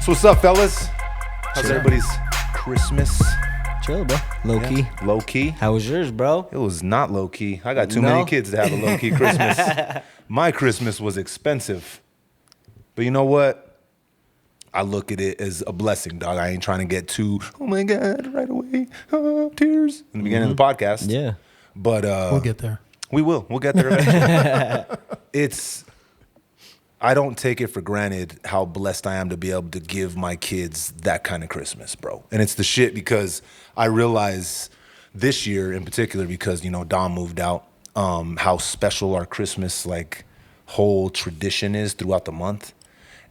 So what's up, fellas? How's everybody's Christmas? Chill, bro. Low key. Low key? How was yours, bro? It was not low key. I got too many kids to have a low key Christmas. My Christmas was expensive. But you know what? I look at it as a blessing, dog. I ain't trying to get too, oh my God, right away. Oh, tears. In the beginning of the podcast. Yeah. But we'll get there. We will. We'll get there eventually. I don't take it for granted how blessed I am to be able to give my kids that kind of Christmas, bro. And it's the shit because I realize this year in particular, because, you know, Dom moved out, how special our Christmas, like, whole tradition is throughout the month.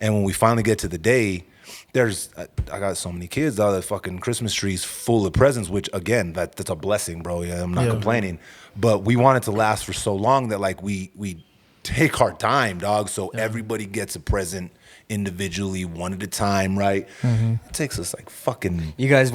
And when we finally get to the day, I got so many kids, all the fucking Christmas trees full of presents, which, again, that's a blessing, bro. Yeah, I'm not complaining. But we want it to last for so long that, like, we take our time, dog, so everybody gets a present individually, one at a time, right? Mm-hmm. It takes us like fucking... You guys,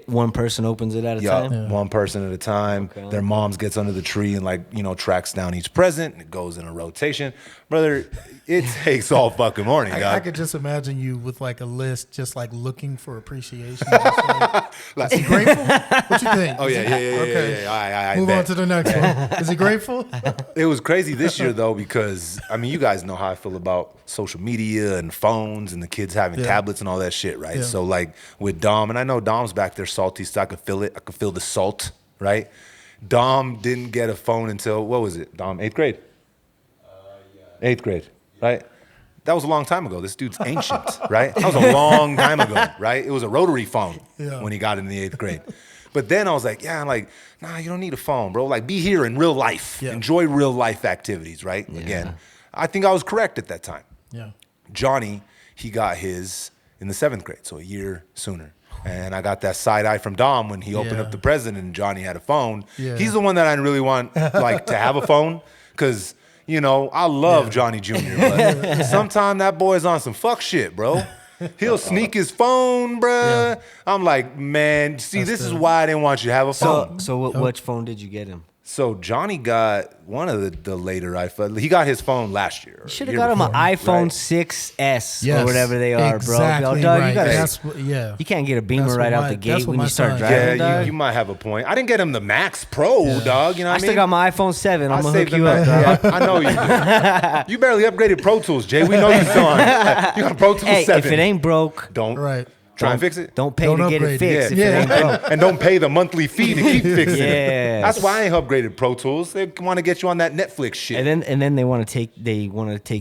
one person opens it at a time? Yeah, one person at a time. Okay. Their moms gets under the tree and, like, you know, tracks down each present, and it goes in a rotation. Brother, it takes all fucking morning, dog. I could just imagine you with, like, a list, just, like, looking for appreciation. Like, is he grateful? What you think? Oh, yeah. Okay. I Move on to the next one. Is he grateful? It was crazy this year, though, because, I mean, you guys know how I feel about social media and phones and the kids having tablets and all that shit, right? Yeah. So, like, with Dom, and I know Dom's back there salty, so I could feel it. I could feel the salt, right? Dom didn't get a phone until, what was it, Dom? 8th grade? Yeah. 8th grade, right? That was a long time ago. This dude's ancient, right? That was a long time ago, right? It was a rotary phone when he got in the 8th grade. But then I was like, nah, you don't need a phone, bro. Like, be here in real life. Yeah. Enjoy real life activities, right? Yeah. Again, I think I was correct at that time. Yeah. Johnny, he got his in the 7th grade, so a year sooner. And I got that side eye from Dom when he opened up the present and Johnny had a phone. Yeah. He's the one that I really want, like, to have a phone because, you know, I love Johnny Jr., but sometimes that boy's on some fuck shit, bro. He'll sneak his phone, bruh. Yeah. I'm like, man, see, this is why I didn't want you to have a phone. So which phone did you get him? So Johnny got one of the later iPhone. He got his phone last year. You should have got him an iPhone 6S or whatever they are, exactly, bro. Right. You can't get a Beamer right out the gate when you start driving. Yeah, you might have a point. I didn't get him the Max Pro, dog. You know what I mean? I still got my iPhone 7. I'm gonna hook you up, dog. I know you do. You barely upgraded Pro Tools, Jay. We know you still on. You got Pro Tools 7. If it ain't broke, don't. Try and fix it. Don't pay to get it fixed. If it ain't broke. And don't pay the monthly fee to keep fixing it. That's why I ain't upgraded Pro Tools. They want to get you on that Netflix shit. And then they want to take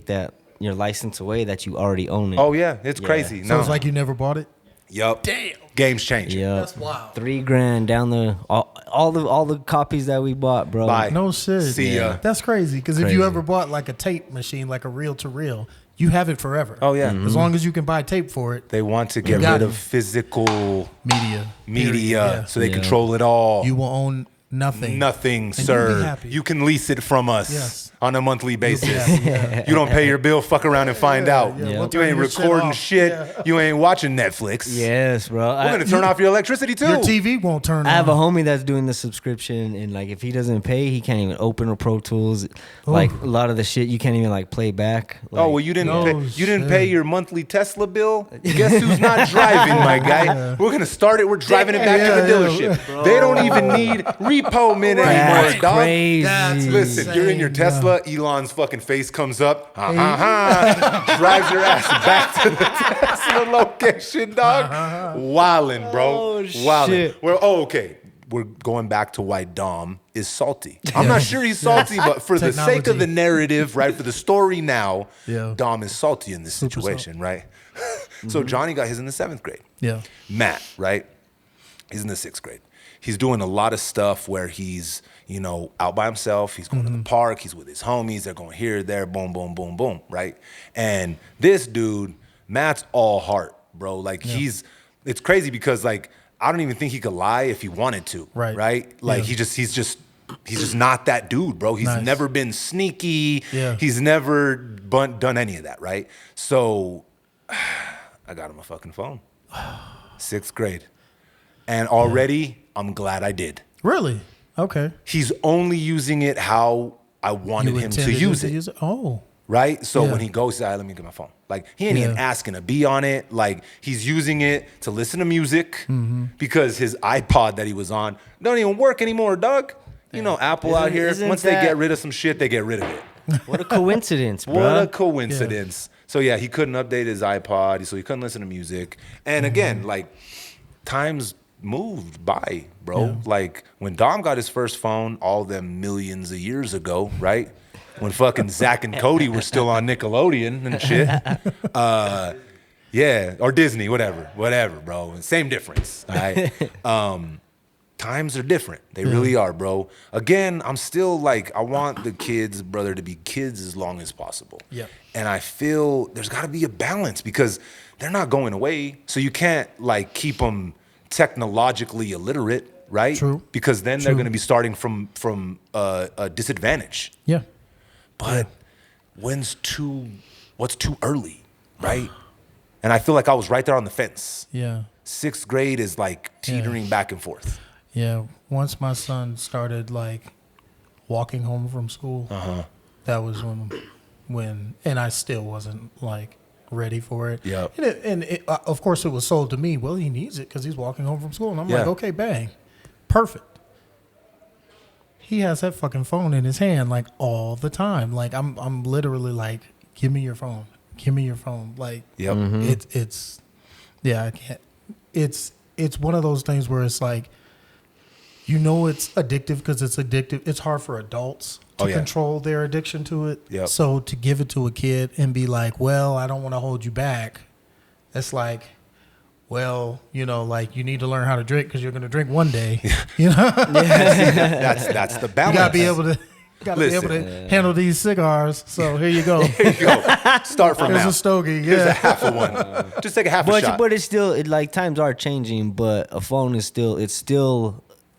that your license away that you already own it. Oh yeah, it's crazy. So it's like you never bought it. Yup. Damn. Game's changing. Yep. That's wild. $3,000 down the all the copies that we bought, bro. Bye. No shit. See ya. That's crazy. Because if you ever bought like a tape machine, like a reel to reel, you have it forever. Oh yeah. As long as you can buy tape for it. They want to get rid of physical media, so they control it all. You will own nothing. Nothing, and sir. You can lease it from us on a monthly basis. You don't pay your bill, fuck around and find out. You ain't recording shit. You ain't watching Netflix. Yes, bro. We're going to turn off your electricity too. Your TV won't turn on. I have a homie that's doing the subscription, and like if he doesn't pay, he can't even open a Pro Tools. Like a lot of the shit you can't even like play back. Like, well, you didn't pay your monthly Tesla bill? Guess who's not driving, my guy? We're going to start it. We're driving it back to the dealersship. They don't even need repo min anymore, dog. Crazy. Listen, you're in your Tesla, Elon's fucking face comes up, drives your ass back to the Tesla location, dog. Wildin', bro. Wildin'. Okay. We're going back to why Dom is salty. I'm not sure he's salty, but for the sake of the narrative, right, for the story now, Dom is salty in this situation, right? So Johnny got his in the 7th grade. Yeah. Matt, right? He's in the 6th grade. He's doing a lot of stuff where he's, you know, out by himself. He's going to the park. He's with his homies. They're going here, there, boom, boom, boom, boom, right? And this dude, Matt's all heart, bro. Like it's crazy because like I don't even think he could lie if he wanted to, right? Like he's just not that dude, bro. He's never been sneaky. Yeah. He's never done any of that, right? So I got him a fucking phone. 6th grade. And already, I'm glad I did. Really? Okay. He's only using it how I wanted him to use it. Oh. Right? So when he goes, let me get my phone. Like, he ain't even asking to be on it. Like, he's using it to listen to music because his iPod that he was on don't even work anymore, dog. You know, Apple out here, once they get rid of some shit, they get rid of it. What a coincidence, bro. What a coincidence. So, yeah, he couldn't update his iPod, so he couldn't listen to music. And again, like, times moved by, bro. Yeah. Like, when Dom got his first phone, all them millions of years ago, right? When fucking Zach and Cody were still on Nickelodeon and shit. Yeah, or Disney, whatever, bro. Same difference, all right? Times are different. They really are, bro. Again, I'm still like, I want the kids, brother, to be kids as long as possible. Yeah. And I feel there's got to be a balance because they're not going away. So you can't like keep them technologically illiterate, right? True. Because then they're going to be starting from a disadvantage. Yeah. But what's too early, right? And I feel like I was right there on the fence. Yeah. 6th grade is like teetering back and forth. Yeah. Once my son started like walking home from school, that was when, and I still wasn't like ready for it. Yeah. And of course, it was sold to me. Well, he needs it because he's walking home from school, and I'm Yeah. like, okay, bang, perfect. He has that fucking phone in his hand like all the time. Like I'm literally like, give me your phone. Give me your phone. Like it's I can't. It's one of those things where it's like, you know, it's addictive because it's addictive. It's hard for adults to control their addiction to it. Yep. So to give it to a kid and be like, well, I don't want to hold you back. It's like, well, you know, like you need to learn how to drink because you're going to drink one day. You know, That's the balance. you gotta be able to handle these cigars. So here you go. Here you go. Start from There's now. a stogie. Here's a Yeah. half of one. Just take a half a shot. But it's still like times are changing, but a phone is still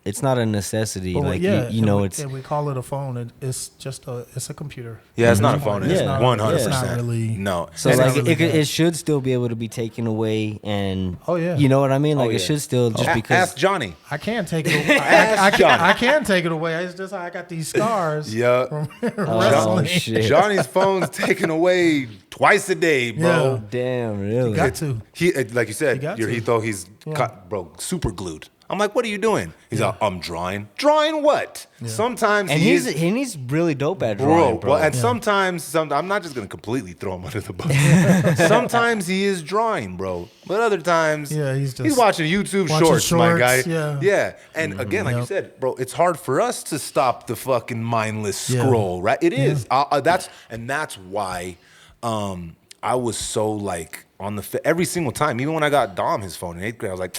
it's not a necessity. But like yeah, you know, and we call it a phone. It's just it's a computer. Yeah, it's not a phone. It's Yeah. 100%. It's not really. No. so It's like not really bad. it should still be able to be taken away, and Oh, yeah. you know what I mean. Like Oh, it yeah. should still just because. Ask Johnny. I can't take it away. Ask Johnny. I can take it away. It's just I got these scars. Yeah. From Oh wrestling. shit! Johnny's phone's taken away twice a day, bro. Yeah. Damn, really? Got to. He like you said, got your to. Hito, he's bro, super glued. I'm like, what are you doing? He's like, I'm drawing. Drawing what? Sometimes And he's he's really dope at drawing, bro. Well, and sometimes I'm not just gonna completely throw him under the bus. Sometimes he is drawing, bro. But other times, he's watching YouTube watching shorts, my guy. shorts, Yeah. And again, like you said, bro, it's hard for us to stop the fucking mindless scroll, right? It is. That's why I was so like on the every single time, even when I got Dom his phone in 8th grade, I was like,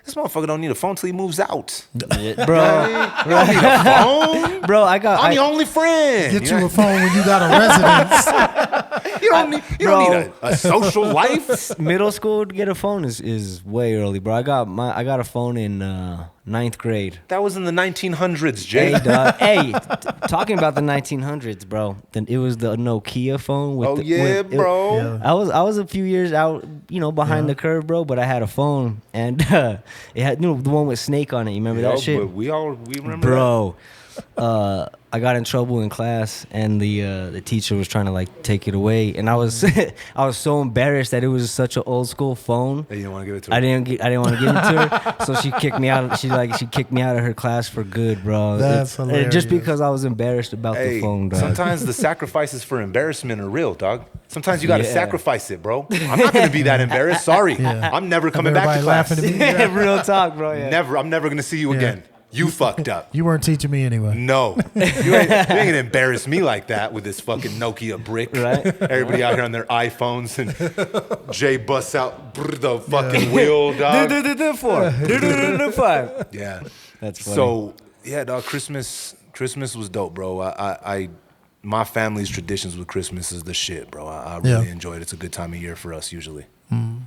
this motherfucker don't need a phone till he moves out. bro. You don't need a phone. Bro, I'm your only friend. Get you a phone when you got a residence. You don't need a social life. Middle school to get a phone is way early, bro. I got a phone in 9th grade. That was in the 1900s, Jay. Hey, dog. Hey, talking about the 1900s, bro. Then it was the Nokia phone. With bro. I was a few years out, behind the curve, bro. But I had a phone, and it had the one with Snake on it. You remember that shit, But we remember, bro? I got in trouble in class, and the teacher was trying to like take it away, and I was I was so embarrassed that it was such an old school phone. That. Hey, you don't want to give it to her. I didn't want to give it to her, so she kicked me out. She kicked me out of her class for good, bro. That's hilarious. Just because I was embarrassed about the phone, dog. Sometimes the sacrifices for embarrassment are real, dog. Sometimes you got to sacrifice it, bro. I'm not gonna be that embarrassed. Sorry, I'm never coming back to Everybody class. laughing at me. Real talk, bro. Yeah. Never. I'm never gonna see you again. You fucked up. You weren't teaching me anyway. No, you ain't gonna embarrass me like that with this fucking Nokia brick. Right. Everybody out here on their iPhones and Jay busts out the fucking wheel, dog. Five. Yeah, That's funny. So yeah, dog. Christmas was dope, bro. I my family's traditions with Christmas is the shit, bro. I really enjoy it. It's a good time of year for us usually.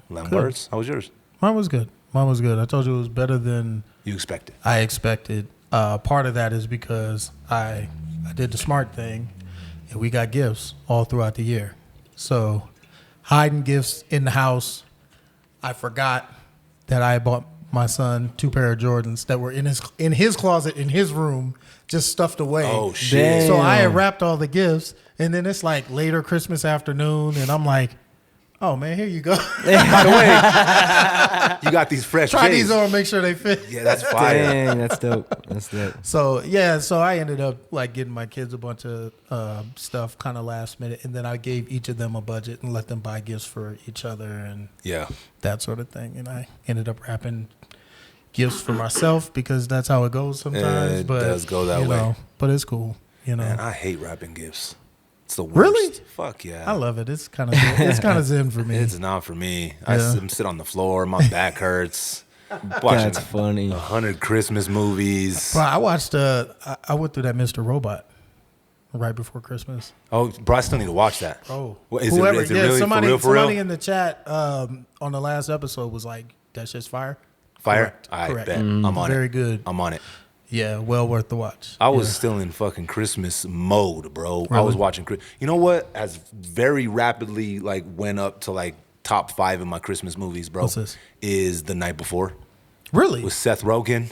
Lamberts, how was yours? Mine was good. I told you it was better than You expected. I expected. Part of that is because I did the smart thing, and we got gifts all throughout the year. So hiding gifts in the house, I forgot that I bought my son 2 pair of Jordans that were in his closet in his room, just stuffed away. Oh shit! So I had wrapped all the gifts, and then it's like later Christmas afternoon, and I'm like, Oh man, here you go. By the way, you got these fresh Try J's. these on, make sure they fit. Yeah, that's fire. Dang, that's dope. That's dope. So yeah, so I ended up like getting my kids a bunch of stuff kind of last minute, and then I gave each of them a budget and let them buy gifts for each other and Yeah. that sort of thing. And I ended up wrapping gifts for myself because that's how it goes sometimes. It but does go that you way. know, but it's cool. You know, Man, I hate wrapping gifts. It's the worst. Really? Fuck yeah. I love it. It's kind of zen for me. It's not for me. Yeah. I'm sit on the floor. My back hurts. Watching That's funny. 100 Christmas movies. Bro, I watched. I went through that Mr. Robot right before Christmas. Oh, bro, I still need to watch that. Oh, What, is whoever, it really somebody, for real? somebody in the chat on the last episode was like, "That's just fire." Fire? Correct. I Correct. bet. I'm on it. Very good. I'm on it. Yeah, well worth the watch. I was still in fucking Christmas mode, bro. I Really? was watching. You know what? As very rapidly like went up to like top 5 of my Christmas movies, bro. What's this? Is The Night Before Really? with Seth Rogen.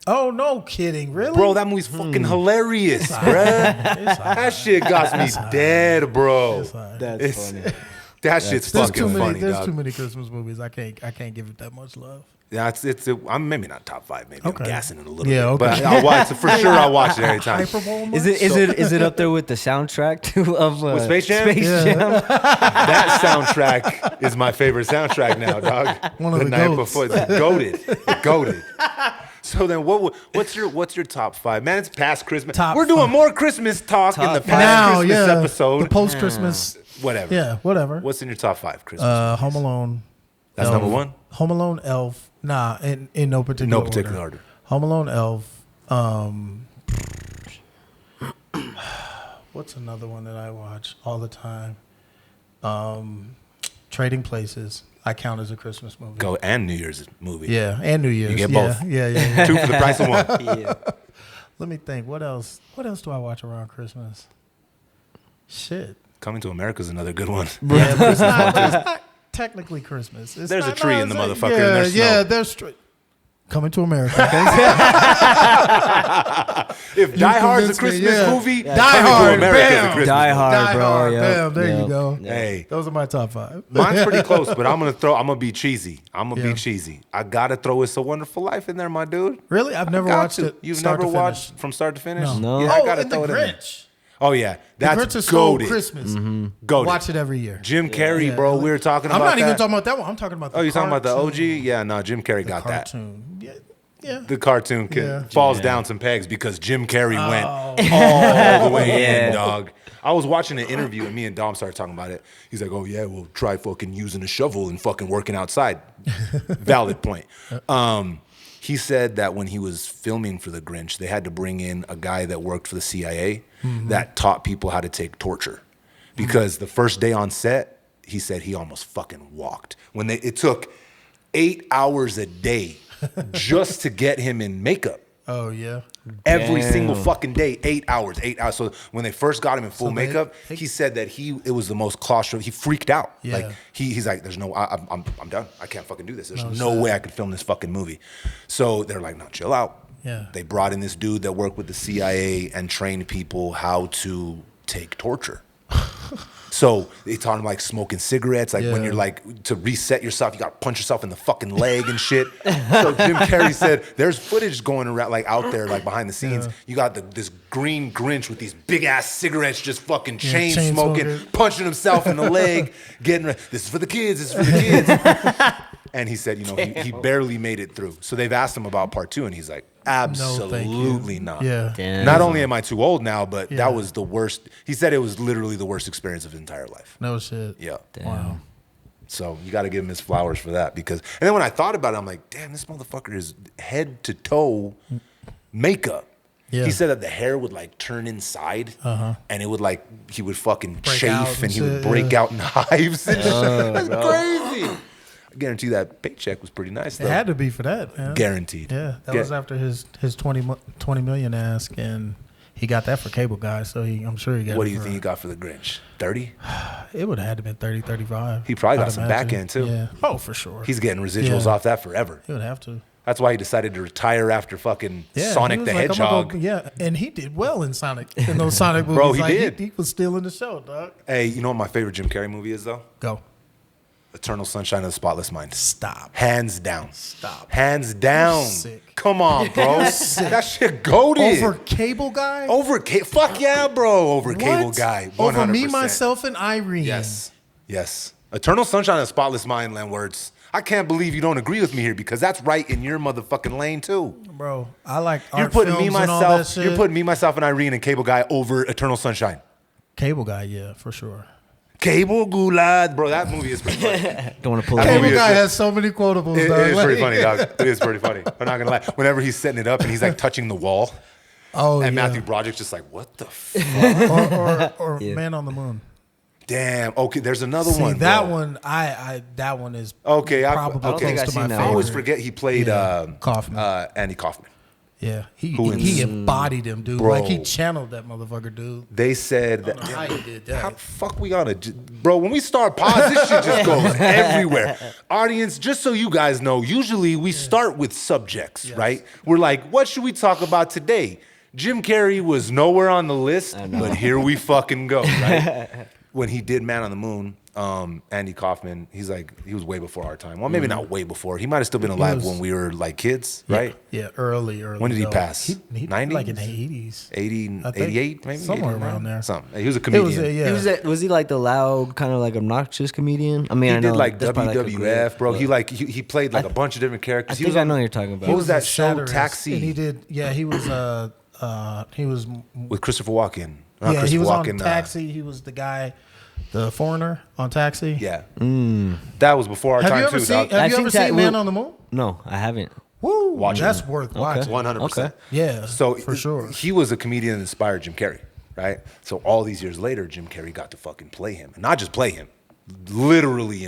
Oh, no kidding. Really? Bro, that movie's fucking hilarious, bruh. That shit got me dead, bro. It's all right. That's funny. That shit's There's fucking too many. funny, There's dog. too many Christmas movies. I can't give it that much love. Yeah, I'm maybe not top 5. Maybe Okay. I'm gassing it a little Yeah, bit. okay. But I'll watch it for sure. I'll watch it every time. Hyperbole Is it up there with the soundtrack too of With Space Jam? Space Yeah. Jam? That soundtrack is my favorite soundtrack now, dog. One of the night goats. before, it's goated. So then, what's your top 5? Man, it's past Christmas. Top We're doing 5. more Christmas talk in the Top past Now, Christmas yeah. episode. The post Christmas. Whatever. Yeah, whatever. What's in your top 5 Christmas? Home Alone. That's Elf. number 1. Home Alone, Elf. Nah, in no particular No order. particular order. Home Alone, Elf. What's another one that I watch all the time? Trading Places. I count as a Christmas movie. Go and New Year's movie. Yeah, and New Year's. You get yeah, both. Yeah. 2 for the price of 1. Yeah. Let me think. What else? What else do I watch around Christmas? Shit. Coming to America's another good one. Yeah, but it's not technically Christmas. It's There's a not- tree no, in the it's motherfucker like- and there's Yeah, snow. there's Coming to America. If Die Hard's a convinced me, Christmas yeah. movie, Die Coming to Hard, America's a bam. Christmas Die movie. Hard, Die bro. Hard, Yep. bam, there you Yep. go. Hey. Those are my top 5. Mine's pretty close, but I'm gonna be cheesy. Yeah. Be cheesy. I gotta throw It's a Wonderful Life in there, my dude. Really? I've never Got watched to. it. You've start never to watched finish. from start to finish? No. Yeah, I Oh, gotta and the throw it in there. Grinch. Oh yeah, The that's Grinch is so goated. Christmas. Goated. Watch it every year. Jim Carrey, Yeah. bro. We were talking I'm about not even that. talking about that one. I'm talking about the Oh, you're talking about the OG? cartoon. Yeah, no, Jim Carrey The got that. cartoon. Yeah. The cartoon kid Yeah. falls down some pegs because Jim Carrey went Oh. all the way Yeah. in, dog. I was watching an interview and me and Dom started talking about it. He's like, "Oh yeah, we'll try fucking using a shovel and fucking working outside." Valid point. He said that when he was filming for The Grinch, they had to bring in a guy that worked for the CIA that taught people how to take torture. Because the first day on set, he said he almost fucking walked. It took 8 hours a day just to get him in makeup. Oh, yeah. Every Damn. single fucking day, 8 hours. So when they first got him in full So they- makeup, he said that it was the most claustrophobic. He freaked out. Yeah. Like he's like, "There's no, I'm done. I can't fucking do this. There's No no shit. way I could film this fucking movie." So they're like, "No, chill out." Yeah. They brought in this dude that worked with the CIA and trained people how to take torture. So they taught him like smoking cigarettes, like when Yeah. you're like to reset yourself, you gotta punch yourself in the fucking leg and shit. So Jim Carrey said there's footage going around like out there, like behind the scenes. Yeah. You got this green Grinch with these big ass cigarettes, just fucking Yeah, chain chain smoking, smoking. punching himself in the leg, this is for the kids, this is for the kids. And he said, he barely made it through. So they've asked him about part 2, and he's like, thank you. absolutely not. Yeah. Damn. Not only am I too old now, but Yeah. that was the worst. He said it was literally the worst experience of his entire life. No shit. Yeah. Damn. Wow. So you got to give him his flowers for that and then when I thought about it, I'm like, damn, this motherfucker is head to toe makeup. Yeah. He said that the hair would like turn inside and it would like, he would fucking Break out chafe and and he would shit, break yeah. out knives and shit. That's crazy. I guarantee that paycheck was pretty nice though. It had to be for that, man. Guaranteed. Yeah, that was after his 20 million ask, and he got that for Cable Guy, so I'm sure he got What it do you for- think he got for the Grinch? 30? It would have had to been 30, 35. He probably got I'd some imagine. back end, too. Yeah. Oh, for sure. He's getting residuals Yeah. off that forever. He would have to. That's why he decided to retire after fucking Yeah, he Sonic was the like, "I'm gonna Hedgehog. go-" yeah, and he did well in Sonic, in those Sonic movies. Bro, he Like, did. He was stealing the show, dog. Hey, you know what my favorite Jim Carrey movie is though? Go. Eternal Sunshine of the Spotless Mind. Stop. Hands down. Stop. Hands down. Sick. Come on, bro. That shit goated. Over Cable Guy? Fuck yeah, bro. Over Cable Guy. 100%. Over Me, Myself, and Irene. Yes. Yes. Eternal Sunshine of the Spotless Mind, Len Words. I can't believe you don't agree with me here because that's right in your motherfucking lane too. Bro, I like art You're putting films me, and all that myself. shit. You're putting me, myself, and Irene and Cable Guy over Eternal Sunshine. Cable Guy, yeah, for sure. Cable Gulad, bro. That movie is pretty funny. Don't want to pull That it movie Cable is Guy good. has so many quotables, It dog. is Like- pretty funny, dog. It is pretty funny. I'm not gonna lie. Whenever he's setting it up and he's like touching the wall, Oh, and yeah. Matthew Broderick's just like, "What the fuck?" or Yeah. Man on the Moon. Damn. Okay, there's another See, one. that bro. one, that one is Okay, probably I don't think close I've to my seen that favorite. I always forget he played Kaufman. Andy Kaufman. Yeah, Who he embodied him, dude. Bro. Like he channeled that motherfucker, dude. They said that. How he did How that? the fuck we gonna, bro? When we start pause, this shit just goes everywhere. Audience, just so you guys know, usually we start with subjects, right? We're like, what should we talk about today? Jim Carrey was nowhere on the list, but here we fucking go, right? When he did Man on the Moon, Andy Kaufman, he was way before our time. Well, maybe not way before. He might have still been alive was- when we were like kids, right? Yeah, early. When did he though. pass? He 90s? like in the 80s. 80, I think 88, maybe? somewhere 89? around there. Something. He was a It comedian. was yeah. Was he like the loud, kind of like obnoxious comedian? I mean, He I know did like that's probably, like, a WWF, great- bro. but He played like a bunch of different characters. I He think was I on- know what you're talking about. What was a that show, satirist, Taxi? And he did. Yeah, he was. He was. With Christopher Walken. Not Yeah, he Christopher was on Walken, Taxi. He was the guy, the foreigner on Taxi. Yeah. That was before our Have time you ever too, seen? dog. Have I've you seen ever seen Ta- Man well- on the Moon? No, I haven't. Woo, Watch that's it. worth watching. 100%. Okay. Yeah, So for sure. he was a comedian that inspired Jim Carrey, right? So all these years later, Jim Carrey got to fucking play him, and not just play him, literally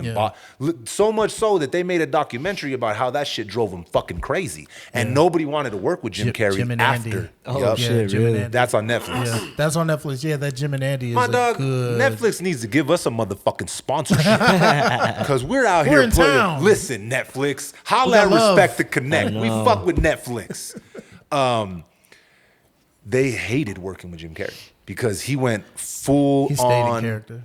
so much so that they made a documentary about how that shit drove him fucking crazy, and nobody wanted to work with Jim Carrey Jim and after. Andy. Oh, Yup. shit, Jim and really? Andy. That's on Netflix. Yeah, that's on Netflix. Yeah, that Jim and Andy is My a dog, good. Netflix needs to give us a motherfucking sponsorship because we're out here in putting. town. Listen, Netflix, holla got at love. Respect to Connect. We fuck with Netflix. They hated working with Jim Carrey because he went full He stayed in on character.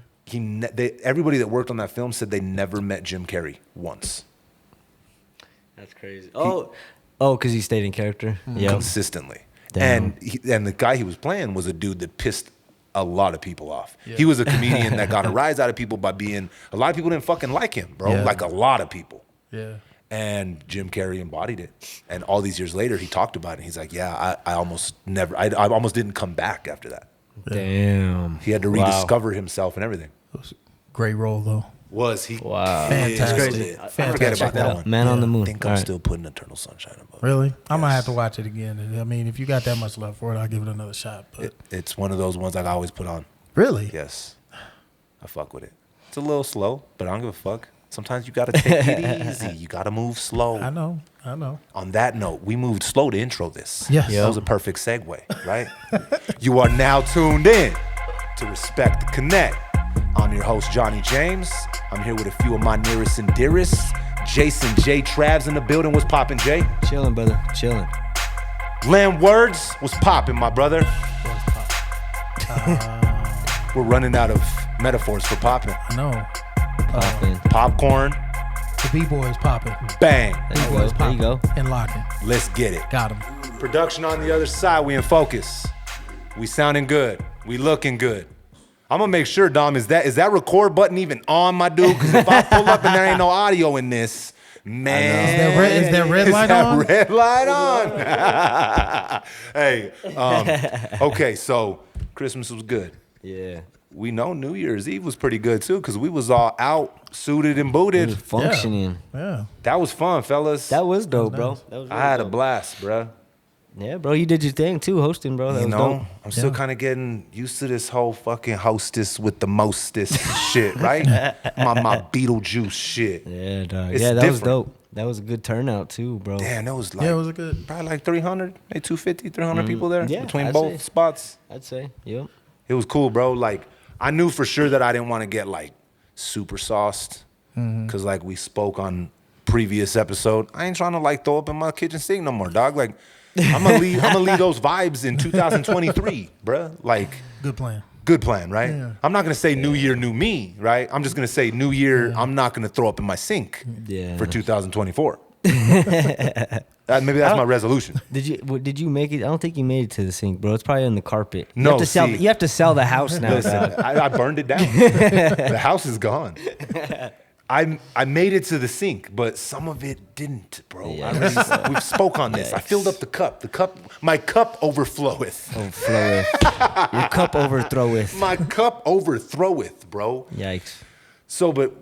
Everybody that worked on that film said they never met Jim Carrey once That's crazy. Because he stayed in character. Yeah. consistently. Damn. And the guy he was playing was a dude that pissed a lot of people off. He was a comedian that got a rise out of people by being. A lot of people didn't fucking like him, bro. Yeah. Like a lot of people. Yeah. And Jim Carrey embodied it. And all these years later, he talked about it. He's like, yeah, I almost didn't come back after that. Damn. He had to Wow. rediscover himself and everything. Great role though. Was he? Wow. Fantastic. Killed it. I Fantastic. forget Check about that out. one. Man on the Moon. I think All I'm right. still putting Eternal Sunshine above. Really? I might have to watch it again. I mean, if you got that much love for it, I'll give it another shot. But It's one of those ones I always put on. really, Yes. I fuck with it. It's a little slow, but I don't give a fuck. Sometimes you gotta take it easy. You gotta move slow. I know. On that note, we moved slow to intro this. Yes. That was a perfect segue, right? You are now tuned in to Respect the Connect. I'm your host, Johnny James. I'm here with a few of my nearest and dearest. Jason J. Travs in the building. What's poppin', Jay? Chilling, brother. Chilling. Len Words. What's poppin', my brother? We're running out of metaphors for poppin'. I know. Popping. Popcorn, The B-boy is popping. bang. There you B-boy go. is There you popping go. and locking. Let's get it. Got him. Production on the other side, we in focus. We sounding good. We looking good. I'm gonna make sure, Dom, is that record button even on, my dude? Because if I pull up and there ain't no audio in this, man. Is that red light that on? red light on? Hey, okay, so Christmas was good. Yeah. We know New Year's Eve was pretty good too, because we was all out, suited and It booted. was functioning. Yeah. That was fun, fellas. That was dope, bro. That was I really had a dope. blast, bruh. Yeah, bro. You did your thing too, hosting, bro. That You was know, dope. I'm still kind of getting used to this whole fucking hostess with the mostest shit, right? my Beetlejuice shit. Yeah, dog. It's Yeah, that was different. dope. That was a good turnout too, bro. Damn, that was like Yeah, it was a good. probably like 300, maybe 250, 300 people there Yeah, between I'd both say. spots. I'd say. Yep. It was cool, bro. Like I knew for sure that I didn't want to get like super sauced because like we spoke on previous episode. I ain't trying to like throw up in my kitchen sink no more, dog. Like I'm gonna leave those vibes in 2023, bruh. Like Good plan. Good plan, right? Yeah. I'm not gonna say new year, new me, right? I'm just gonna say new year. I'm not gonna throw up in my sink for 2024. Maybe that's my resolution. Did you make it? I don't think you made it to the sink, bro. It's probably in the carpet. No, you have to sell the house now. Listen, I burned it down. The house is gone. I made it to the sink, but some of it didn't, bro. Yeah. We've spoke on this. I filled up the cup. My cup overfloweth. Your cup overthroweth. My cup overthroweth, bro. Yikes. So, but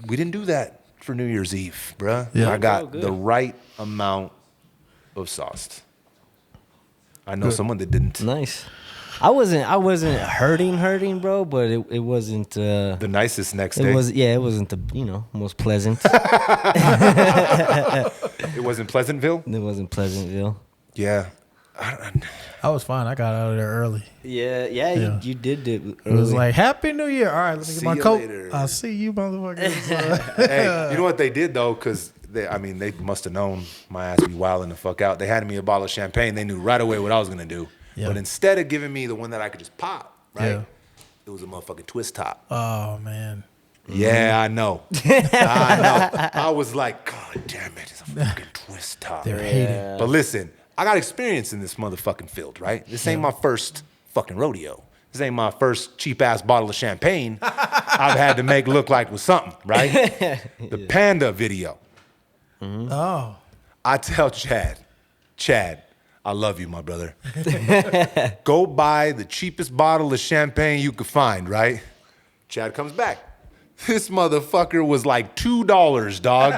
we didn't do that for New Year's Eve, bruh. Yeah. I got the right amount of sauce. I know someone that didn't. Nice. I wasn't hurting, bro, but it wasn't The nicest next day. it wasn't the most pleasant. It wasn't Pleasantville? It wasn't Pleasantville. Yeah. I was fine. I got out of there early. Yeah. You did it It was early. like, Happy New Year. All right, let me See get my you coat. later. I'll see you, motherfuckers. Hey, you know what they did though? Because they must have known my ass be wilding the fuck out. They handed me a bottle of champagne. They knew right away what I was gonna do. Yeah. But instead of giving me the one that I could just pop, right? Yeah. It was a motherfucking twist top. Oh, man. Yeah, I know. I know. I was like, God damn it, it's a fucking twist top. They're hating. But listen, I got experience in this motherfucking field, right? This ain't my first fucking rodeo. This ain't my first cheap ass bottle of champagne I've had to make look like was something, right? The Panda video. Oh. I tell Chad, I love you, my brother. Go buy the cheapest bottle of champagne you could find, right? Chad comes back. This motherfucker was like $2, dog.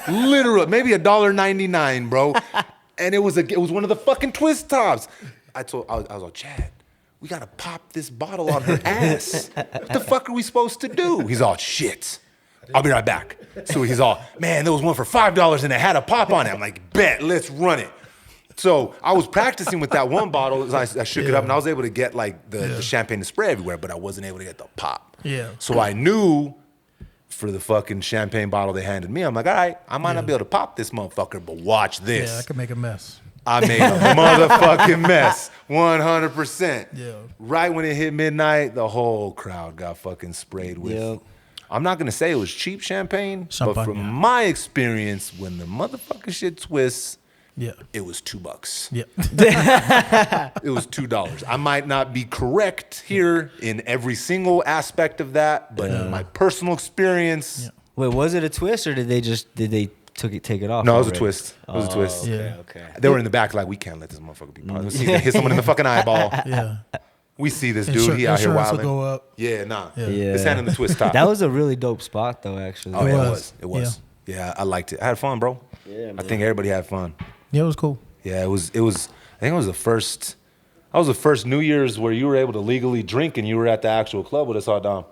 Literally, maybe $1.99, bro. And it was one of the fucking twist tops. I was like, Chad, we gotta pop this bottle on her ass. What the fuck are we supposed to do? He's all, shit. I'll be right back. So he's all, man, there was one for $5 and it had a pop on it. I'm like, bet, let's run it. So I was practicing with that one bottle. I shook it up and I was able to get like the champagne to spray everywhere, but I wasn't able to get the pop. Yeah. So I knew for the fucking champagne bottle they handed me, I'm like, all right, I might not be able to pop this motherfucker, but watch this. Yeah, I could make a mess. I made a motherfucking mess, 100%. Yeah. Right when it hit midnight, the whole crowd got fucking sprayed with. Yep. I'm not gonna say it was cheap champagne, but from Champagne. my experience, when the motherfucking shit twists, Yeah. it was $2. Yeah. It was $2. I might not be correct here in every single aspect of that, but in my personal experience, Yeah. Wait, was it a twist or did they take it off? no, it was a already? twist. It was a twist. Yeah. Okay. They were in the back like, we can't let this motherfucker be part of this. Hit someone in the fucking eyeball. Yeah. We see this dude. He out here Insurance will wilding. go up. Yeah, nah. Yeah. Yeah. It's handing the twist top. That was a really dope spot though, actually. Oh, It it was. was. It was. Yeah, I liked it. I had fun, bro. Yeah, I think everybody had fun. Yeah, it was cool. Yeah, it was. I think it was the first. That was the first New Year's where you were able to legally drink and you were at the actual club with us all, Dom.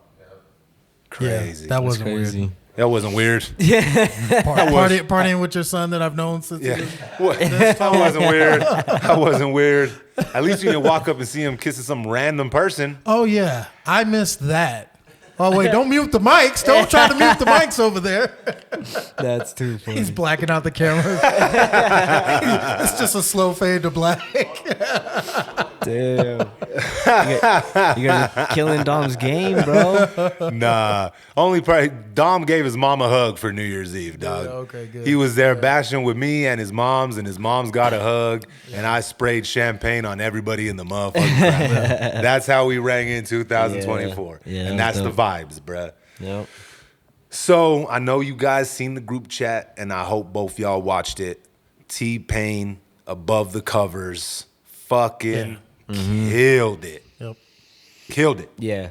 Crazy. Yeah, that wasn't crazy. weird. That wasn't weird. Partying with your son that I've known since. Yeah. What? That wasn't weird. That wasn't weird. At least you didn't walk up and see him kissing some random person. Oh yeah, I missed that. Oh wait, don't mute the mics. Don't try to mute the mics over there. That's too funny. He's blacking out the cameras. It's just a slow fade to black. Damn. You guys are killing Dom's game, bro. Nah. Only probably Dom gave his mom a hug for New Year's Eve, dog. Yeah, okay, good. He was there bashing with me and his mom's got a hug, and I sprayed champagne on everybody in the motherfucking crowd. That's how we rang in 2024. Yeah, and that was that's the dope. vibes, bruh. Yep. So I know you guys seen the group chat, and I hope both y'all watched it. T-Pain above the covers, fucking killed it. Yep. Killed it. Yeah.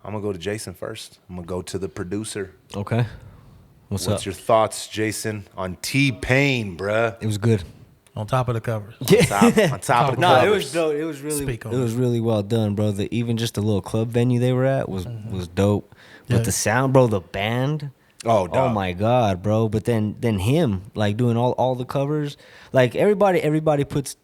I'm gonna go to Jason first. I'm gonna go to the producer. Okay. What's What's up? your thoughts, Jason, on T-Pain, bruh? It was good. On top of the covers. On top of the No, covers. it was dope. It was really, Speak on it was really well done, bro. Even just the little club venue they were at was dope. But Yeah. the sound, bro, the band. Oh, Oh dog. my god, bro! But then him like doing all the covers, like everybody puts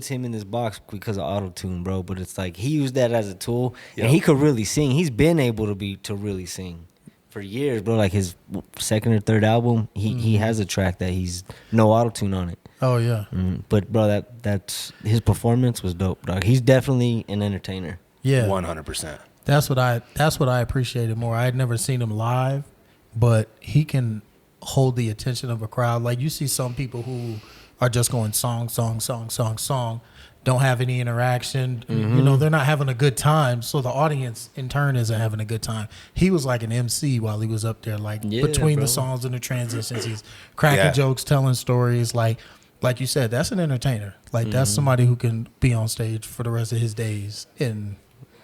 him in this box because of auto tune, bro. But it's like he used that as a tool, Yep. and he could really sing. He's been able to really sing for years, bro. Like his second or third album, he has a track that he's no auto tune on it. Oh yeah. But bro, that's his performance was dope, dog. He's definitely an entertainer. Yeah. 100%. That's what I appreciated more. I had never seen him live, but he can hold the attention of a crowd. Like you see some people who are just going song, don't have any interaction. You know, they're not having a good time. So the audience in turn isn't having a good time. He was like an MC while he was up there, like between the songs and the transitions. He's cracking jokes, telling stories. Like you said, that's an entertainer. Like that's somebody who can be on stage for the rest of his days. And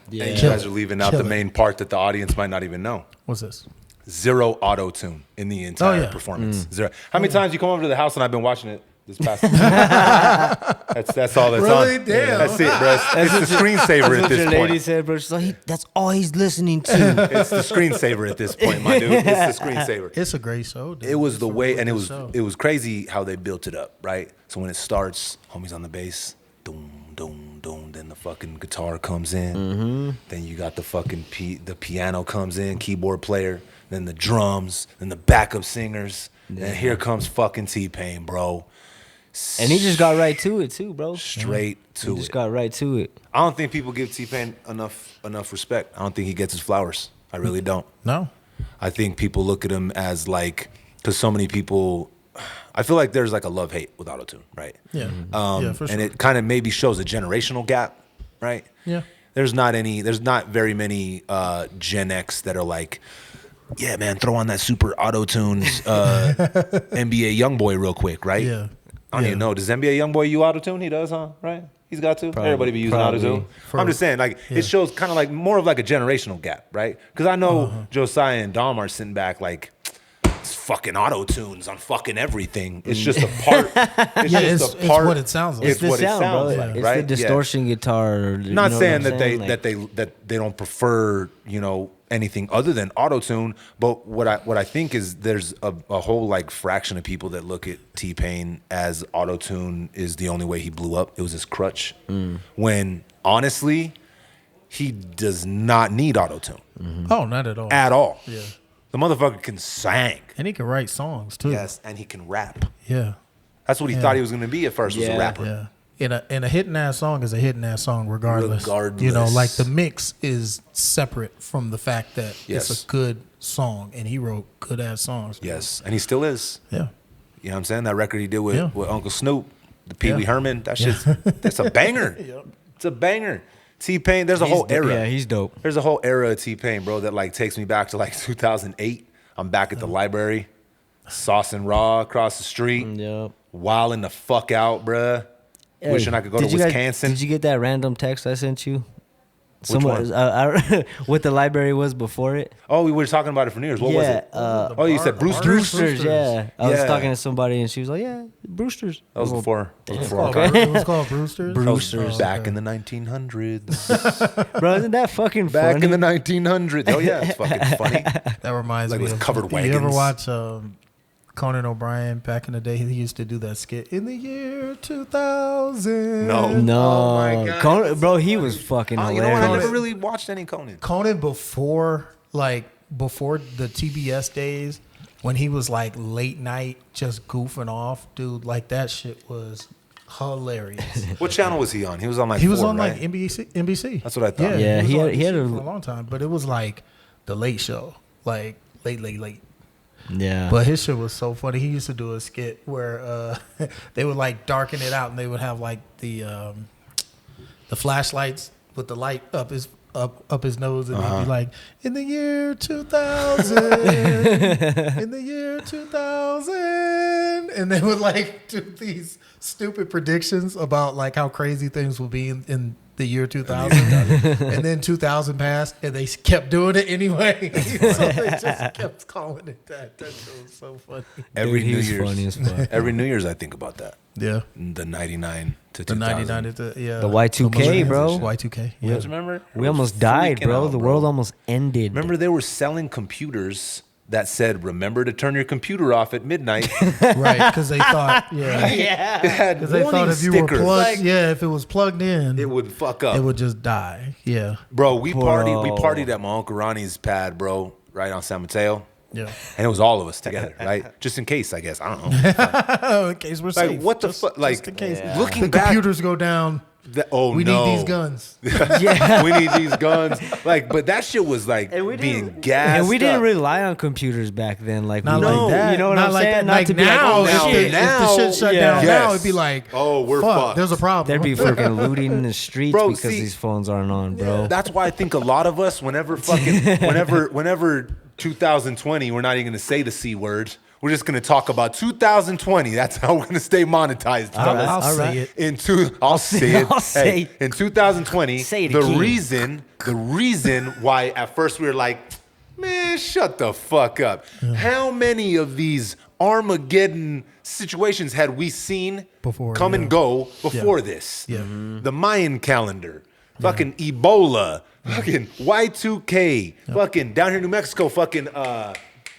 you guys are leaving out the main part that the audience might not even know. What's this? Zero auto-tune in the entire performance. Zero. How many times you come over to the house and I've been watching it this past that's all that's really? on. Damn. That's it, bro. It's the screensaver at this your point. lady said, bro. She's like, that's all he's listening to. It's the screensaver at this point, my dude. It's the screensaver. It's a great show, dude. It was the way, and show. it was crazy how they built it up, right? So when it starts, homies on the bass, doom, doom, doom. Then the fucking guitar comes in. Then you got the fucking the piano comes in, keyboard player. Then the drums. Then the backup singers. And here comes fucking T-Pain, bro. And he just got right to it too, bro. Straight to it. He just got right to it. I don't think people give T-Pain enough respect. I don't think he gets his flowers. I really don't. No. I think people look at him as like, because so many people, I feel like there's like a love-hate with autotune, right? Yeah. For sure. And it kind of maybe shows a generational gap, right? Yeah. There's not very many Gen X that are like, yeah, man, throw on that super auto-tuned NBA Youngboy real quick, right? Yeah. I don't even know. Does NBA Youngboy use auto-tune? He does, huh? Right? He's got to. Everybody be using auto-tune. I'm just saying, like, it shows kind of like more of like a generational gap, right? Because I know Josiah and Dom are sitting back like, it's fucking auto-tunes on fucking everything. It's just a part. It's what it sounds like. It's what it sounds like, It's right? the distortion guitar. Not saying that they don't prefer, you know, anything other than auto-tune, but what I think is there's a whole like fraction of people that look at T-Pain as auto-tune is the only way he blew up. It was his crutch. When honestly, he does not need auto-tune. Oh, not at all. At all. Yeah. The motherfucker can sing. And he can write songs too. Yes, and he can rap. Yeah. That's what he thought he was going to be at first, was a rapper. Yeah. And a hitting ass song is a hitting ass song regardless. You know, like the mix is separate from the fact that it's a good song and he wrote good ass songs. Yes, and he still is. Yeah. You know what I'm saying? That record he did with Uncle Snoop, the Pee Wee Herman, that shit's that's a banger. It's a banger. T-Pain, there's a whole era. Yeah, he's dope. There's a whole era of T-Pain, bro, that like takes me back to like 2008. I'm back at the library, Sauce and Raw across the street, wilding the fuck out, bruh. Hey, wishing I could go to Wisconsin. Did you get that random text I sent you? Which one? What the library was before it. Oh, we were talking about it for New Year's. What was it? You said Brewster's? Brewster's, yeah. I was talking to somebody and she was like, yeah, Brewster's. That was before. It was called Brewster's? Brewster's. Back in the 1900s. Bro, isn't that fucking Back funny? in the 1900s. Oh, yeah, it's fucking funny. That reminds me with of covered wagons. You ever watch Conan O'Brien back in the day? He used to do that skit in the year 2000. No. Oh my God. Conan, bro, he was fucking hilarious. You know what? I never really watched any Conan. Conan before the TBS days, when he was like late night just goofing off, dude, like that shit was hilarious. What channel was he on? He was on like like NBC. That's what I thought. Yeah, he had for a long time, but it was like the Late Show, like late. Yeah. But his shit was so funny. He used to do a skit where they would like darken it out and they would have like the flashlights with the light up his nose and he'd be like, in the year 2000, in the year 2000, and they would like do these stupid predictions about like how crazy things will be in the year 2000. And then 2000 passed and they kept doing it anyway. So they just kept calling it that. That shit was so funny. Every New he's Year's. funny as fuck. Every New Year's I think about that. Yeah. The 99 to The 2000. 99 to The Y2K, bro. Y2K. You Yeah. guys remember? We almost died, freaking bro. out, The world almost ended. Remember they were selling computers that said, remember to turn your computer off at midnight. Right, because they thought, Yeah. It had because they warning thought if you stickers. were plugged, if it was plugged in, It would fuck up. it would just die. Yeah, Bro, we Bro. partied at my Uncle Ronnie's pad, bro, right on San Mateo. yeah. And it was all of us together, right? Just in case, I guess. I don't know. In case we're safe. Like, what the fuck? Like, just in case looking the back, computers go down. We need these guns. Yeah. We need these guns. Like, but that shit was like being gassed. And we didn't up. rely on computers back then. Like, Not we like don't- that. You know what Not I'm like saying? that. Not Like to be now, like, oh, if shit. the shit shut Yeah. down now, Yes. it'd be like, Oh, we're fuck, fucked. there's a problem. There'd be freaking looting in the streets Bro, because see- these phones aren't on, bro. That's why I think a lot of us, whenever 2020, we're not even gonna say the C word. We're just gonna talk about 2020. That's how we're gonna stay monetized. fellas. I'll All say right. it. I'll say it. I'll say it. In 2020, Say it the again. reason why at first we were like, man, shut the fuck up. How many of these Armageddon situations had we seen Before, come yeah. and go before this? Yeah. The Mayan calendar, fucking Ebola, fucking Y2K, fucking down here in New Mexico, fucking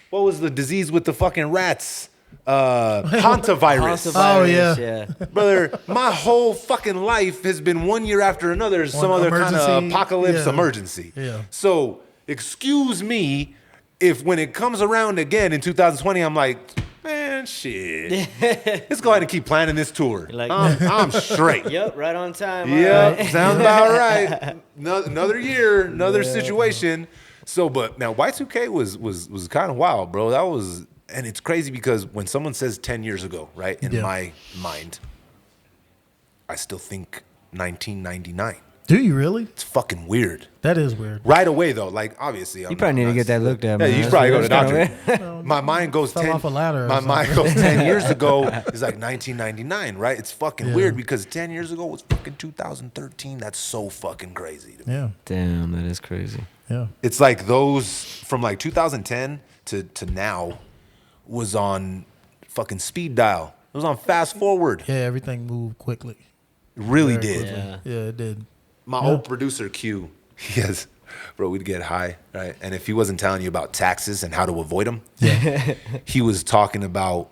what was the disease with the fucking rats? Hantavirus. Oh, yeah. yeah. Brother, my whole fucking life has been one year after another some One other kind of emergency, apocalypse yeah. emergency. Yeah. So excuse me if when it comes around again in 2020, I'm like, man, shit. Let's go ahead and keep planning this tour. Like- I'm straight. Yep, right on time. Yep, all right. sounds about right. Another year, another situation. So, but now Y2K was kind of wild, bro. That was, and it's crazy because when someone says 10 years ago, right, in Yeah. my mind, I still think 1999. Do you really? It's fucking weird. That is weird. Right away, though, like obviously, You probably need to get that looked at, Yeah, man. you should probably go to the That's doctor. kinda My mind goes Fell 10. off a ladder or My mind goes something. 10 years ago. It's like 1999, right? It's fucking Yeah. weird because 10 years ago was fucking 2013. That's so fucking crazy to me. Yeah. Damn, that is crazy. Yeah. It's like those from like 2010 to now was on fucking speed dial. It was on fast forward. Yeah. Everything moved quickly. It really Very did. quickly. Yeah. Yeah, it did. My old producer Q, yes, bro, we'd get high, right? And if he wasn't telling you about taxes and how to avoid them, he was talking about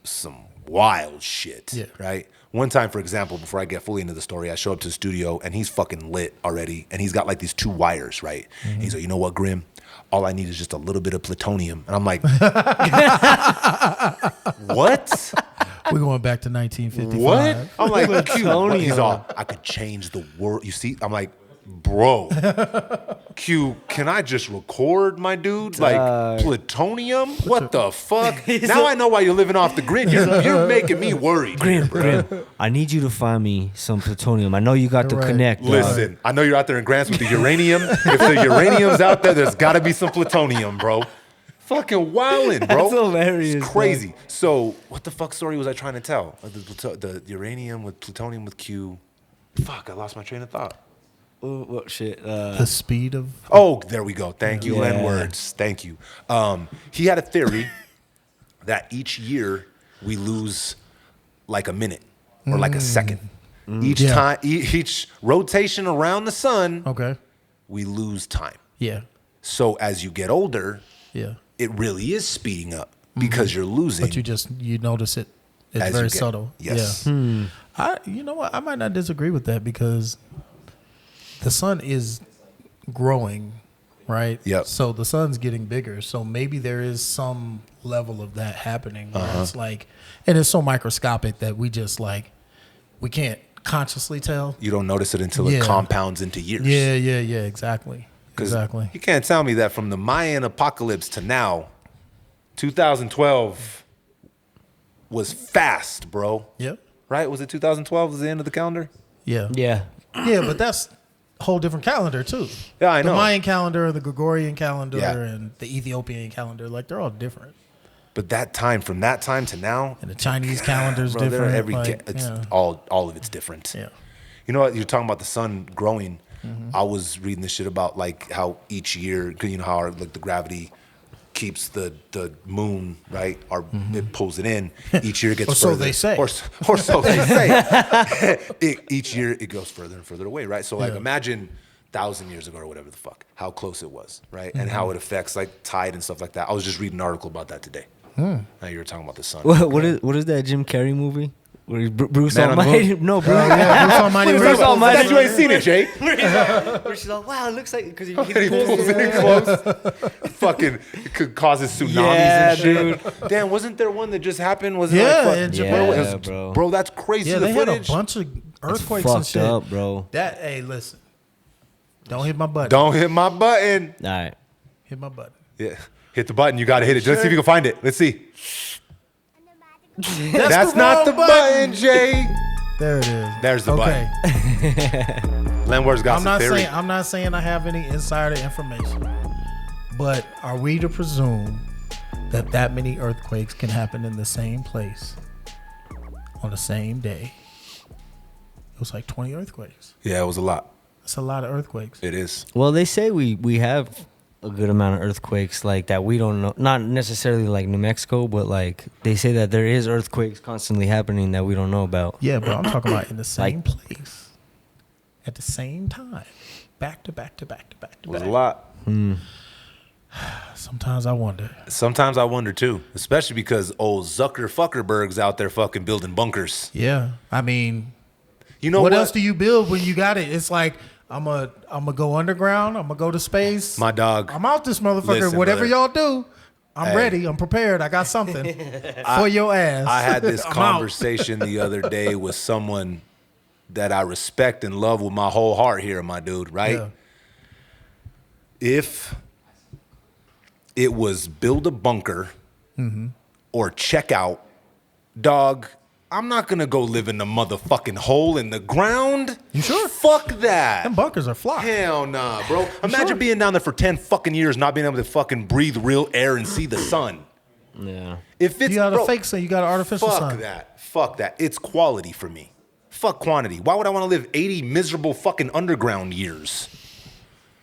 some wild shit, Yeah. right? One time, for example, before I get fully into the story, I show up to the studio and he's fucking lit already, and he's got like these 2 wires, right? And he's like, you know what, Grim? All I need is just a little bit of plutonium. And I'm like, what? We're going back to 1955. What? I'm like, Q. Plutonium. He's all, I could change the world. You see? I'm like, bro, Q, can I just record, my dude? Like, plutonium? What the fuck? Now I know why you're living off the grid. You're making me worried. Grim, I need you to find me some plutonium. I know you got the Right. connect. dog. Listen, I know you're out there in grants with the uranium. If the uranium's out there, there's got to be some plutonium, bro. Fucking wildin', bro. That's hilarious, It's crazy. So, what the fuck story was I trying to tell? The uranium with plutonium with Q. Fuck, I lost my train of thought. What shit? The speed of. Oh, there we go. Thank you, Len Yeah. Words. Thank you. He had a theory that each year we lose like a minute or like a second. Each Yeah. time, each rotation around the sun, Okay. we lose time. Yeah. So as you get older, Yeah. it really is speeding up because you're losing. But you notice it. It's As you very get- subtle. yes. Yeah. You know what? I might not disagree with that because the sun is growing, right? Yep. So the sun's getting bigger. So maybe there is some level of that happening. Where It's like, and it's so microscopic that we just like, we can't consciously tell. You don't notice it until Yeah. it compounds into years. Yeah. Exactly. 'Cause Exactly. You can't tell me that from the Mayan apocalypse to now, 2012 was fast, bro. Yep. Right? Was it 2012 was the end of the calendar? Yeah. Yeah. Yeah, but that's a whole different calendar too. Yeah, I know. The Mayan calendar, the Gregorian calendar, Yeah. and the Ethiopian calendar, like they're all different. But that time, from that time to now, And the Chinese calendar's bro, they're different. it's yeah. all of it's different. Yeah. You know what? You're talking about the sun growing. Mm-hmm. I was reading this shit about like how each year, 'cause you know how like the gravity keeps the moon right, or it pulls it in. Each year it gets Or so further. they say. Or so they say. Each year it goes further and further away, right? So like Yeah. imagine 1,000 years ago or whatever the fuck, how close it was, right? And Mm-hmm. how it affects like tide and stuff like that. I was just reading an article about that today. Now you were talking about the sun. What is that Jim Carrey movie? Where he's Bruce Man on the Almighty? No, Bruce. Yeah, Bruce Almighty. Bruce Almighty. That you ain't seen it, Jay. Where she's like, wow, it looks like because he He pulls it in close. Fucking it could causes tsunamis Yeah, and shit. Damn, wasn't there one that just happened? Was it Yeah, like in fuck- Japan. where was- Yeah, bro. Bro, that's crazy. Yeah, the they had a footage. bunch of earthquakes and fucked shit. up, bro. That hey, listen. Don't hit my button. Don't hit my button. All right. hit my button. Yeah. Hit the button. You got to hit it. Let's see if you can find it. Let's see. That's the not the wrong button, Jay. There it is. There's the button. Lenwar's got some theory. I'm not saying I have any insider information, but are we to presume that many earthquakes can happen in the same place on the same day? It was like 20 earthquakes. Yeah, it was a lot. That's a lot of earthquakes. It is. Well, they say we have a good amount of earthquakes like that we don't know. Not necessarily like New Mexico, but like they say that there is earthquakes constantly happening that we don't know about. Yeah, but I'm talking about in the same Like- place at the same time, back to back to back to back to It was back. a lot. Sometimes I wonder. Sometimes I wonder too, especially because old Zucker Fuckerberg's out there fucking building bunkers. Yeah, I mean, You know what what? else do you build when you got it? It's like I'm a go underground. I'm gonna go to space. My dog. I'm out this motherfucker. Listen, Whatever brother. y'all do, I'm Hey. ready. I'm prepared. I got something for your ass. I had this I'm out. conversation the other day with someone that I respect and love with my whole heart here, my dude, right? Yeah. If it was build a bunker Mm-hmm. or check out, dog, I'm not gonna go live in the motherfucking hole in the ground. You sure? Fuck that. Them bunkers are fly. Hell nah, bro. Imagine sure? being down there for 10 fucking years, not being able to fucking breathe real air and see the sun. Yeah. If it's You got bro, a fake sun. You got an artificial fuck sun. that. Fuck that. It's quality for me. Fuck quantity. Why would I want to live 80 miserable fucking underground years?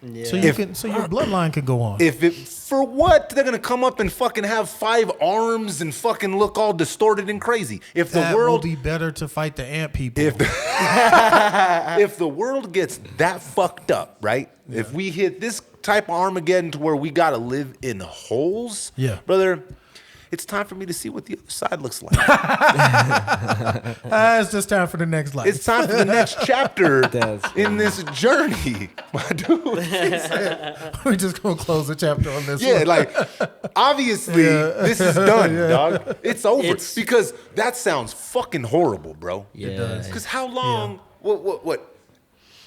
Yeah. So you can. So your bloodline can go on. If it for what? They're gonna come up and fucking have 5 arms and fucking look all distorted and crazy. If the that world will be better to fight the ant people. if the world gets that fucked up, right? Yeah. If we hit this type of Armageddon to where we gotta live in holes, Yeah. brother, it's time for me to see what the other side looks like. It's just time for the next life. It's time for the next chapter That's in this journey, my dude. We're just gonna close the chapter on this. Yeah, one. like obviously this is done, dog. It's over It's- because that sounds fucking horrible, bro. Yeah. does. Because how long? What?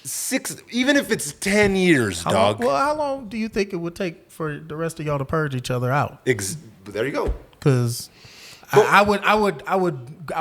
6? Even if it's 10 years, How dog. long, well, how long do you think it would take for the rest of y'all to purge each other out? There you go. Because I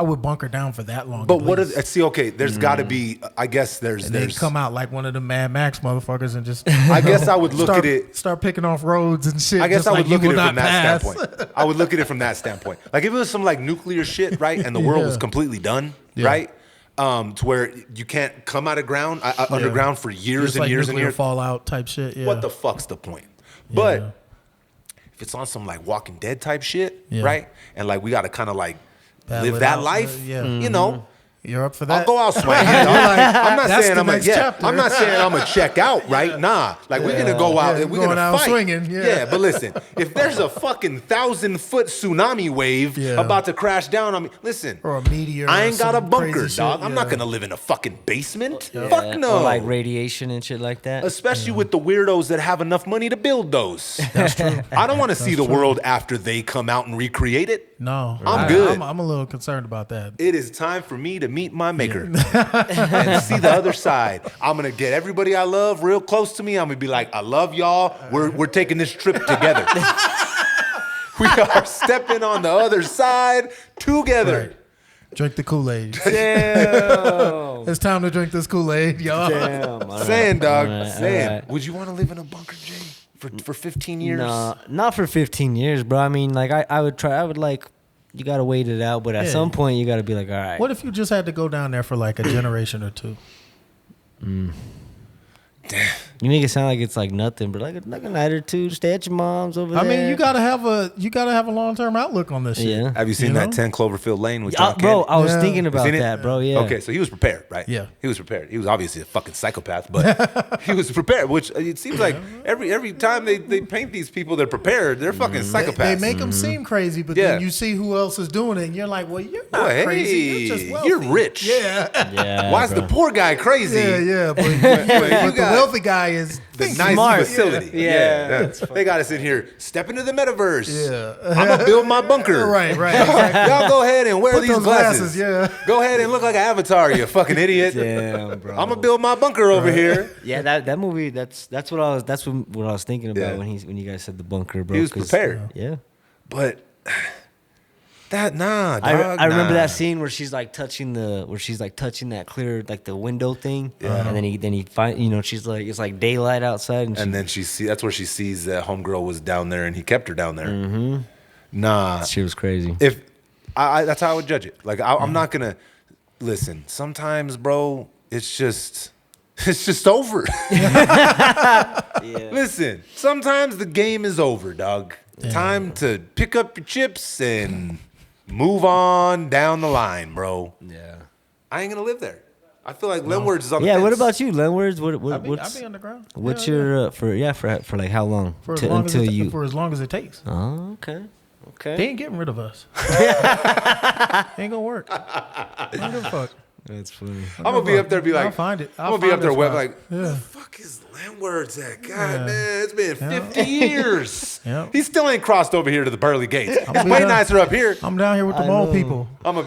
would bunker down for that long. But at what least. is? See, okay, there's got to be. I guess there's. And then come out like one of the Mad Max motherfuckers and just. I guess I would look start, at it. Start picking off roads and shit. I guess just I would like you look at will it from not that pass. standpoint. I would look at it from that standpoint. Like if it was some like nuclear shit, right, and the world Yeah. was completely done, Yeah. right, to where you can't come out of ground underground for years Just and like years and nuclear years. fallout type shit. Yeah. What the fuck's the point? But Yeah. if it's on some like Walking Dead type shit, Yeah. right, and like we got to kind of like Battle live it that out. life, Yeah. you know. You're up for that? I'll go out swinging. dog. I'm not that's saying the I'm a, next yeah, chapter. I'm not saying I'm gonna check out, right? Nah, like we're gonna go out Yeah, and we're going gonna out fight. swinging, yeah. But listen, if there's a fucking 1,000-foot tsunami wave Yeah. about to crash down on me, listen, Or a meteor. I or ain't got a some bunker, crazy dog. shit, I'm yeah. not gonna live in a fucking basement. Yeah. Fuck no. Or like radiation and shit like that. Especially with the weirdos that have enough money to build those. That's true. I don't want to see the world after they come out and recreate it. No, I'm good. I'm a little concerned about that. It is time for me to meet my maker and see the other side. I'm gonna get everybody I love real close to me. I'm gonna be like, I love y'all. We're taking this trip together. We are stepping on the other side together. Right. Drink the Kool-Aid. Damn. It's time to drink this Kool-Aid, y'all. Damn. All right. Saying, dog. All right, saying. all right. Would you want to live in a bunker, Jay, for 15 years? Nah, not for 15 years, bro. I mean, like I would try. I would like. You gotta wait it out, but at Yeah. some point you gotta be like, all right. What if you just had to go down there for like a generation or two? You make it sound like it's like nothing, but like a night or two, stay at your mom's over I there. mean, you gotta have a long-term outlook on this shit. Yeah. Have you seen You that know? 10 Cloverfield Lane with John Bro, Candy? I was Yeah. thinking about seen it? that, bro. Yeah. Okay, so he was prepared, right? Yeah. He was prepared. He was obviously a fucking psychopath, but he was prepared, which it seems like every time they paint these people, they're prepared. They're fucking psychopaths. They make them seem crazy, but Yeah. then you see who else is doing it, and you're like, well, you're not Well, crazy. hey, You're just wealthy. you're rich. Yeah. Yeah. Why's bro. the poor guy crazy? Yeah, yeah. But, you but the got- wealthy guy guy is The thinking. nice facility. Yeah. They got us in here. Step into the metaverse. Yeah. I'm gonna build my bunker. Right. Exactly. Y'all go ahead and wear Put these those glasses. Yeah. Go ahead and look like an avatar, you fucking idiot. Damn, bro. I'm gonna build my bunker over here. Yeah, that movie. That's what I was thinking about Yeah. when you guys said the bunker, bro. He was 'cause- prepared. Yeah. But dog. I remember that scene where she's like touching that clear, like the window thing. Yeah. And then he find, she's like, it's like daylight outside, and, And then that's where she sees that homegirl was down there and he kept her down there. Mm-hmm. Nah. she was crazy. If that's how I would judge it. Like I'm not gonna listen. Sometimes, bro, it's just over. Yeah. Listen, sometimes the game is over, dog. Time to pick up your chips and move on down the line, bro. Yeah. I ain't gonna live there. I feel like Lenwords is on the Yeah. fence. What about you, Lenwords? I'll What's be underground. what's Yeah, your for like how long? for as To- long until as you. for as long as it takes. Oh, okay. They Okay. ain't getting rid of us. Ain't gonna work. Ain't gonna fuck. That's funny. I'm gonna be up there, and be like, I'll find it. I'm gonna be up there, web like, Yeah. where the fuck is Lenwords at? God, Yeah. man, it's been 50 years. Yeah. He still ain't crossed over here to the pearly gates. It's be way done. nicer up here. I'm down here with the I mole know. people. I'm gonna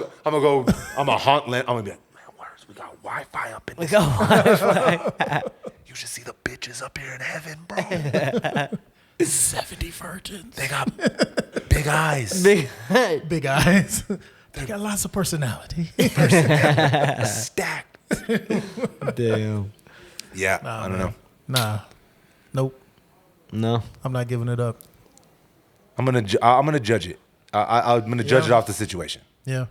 haunt I'm gonna be like, Lenwords, we got Wi-Fi up in this. You should see the bitches up here in heaven, bro. 70 virgins. They got big eyes. Big eyes. They got lots of personality. Stacked. Damn. Yeah, I don't know. Nah. Nope. No. I'm not giving it up. I'm gonna judge it. I'm gonna judge it off the situation. Yeah.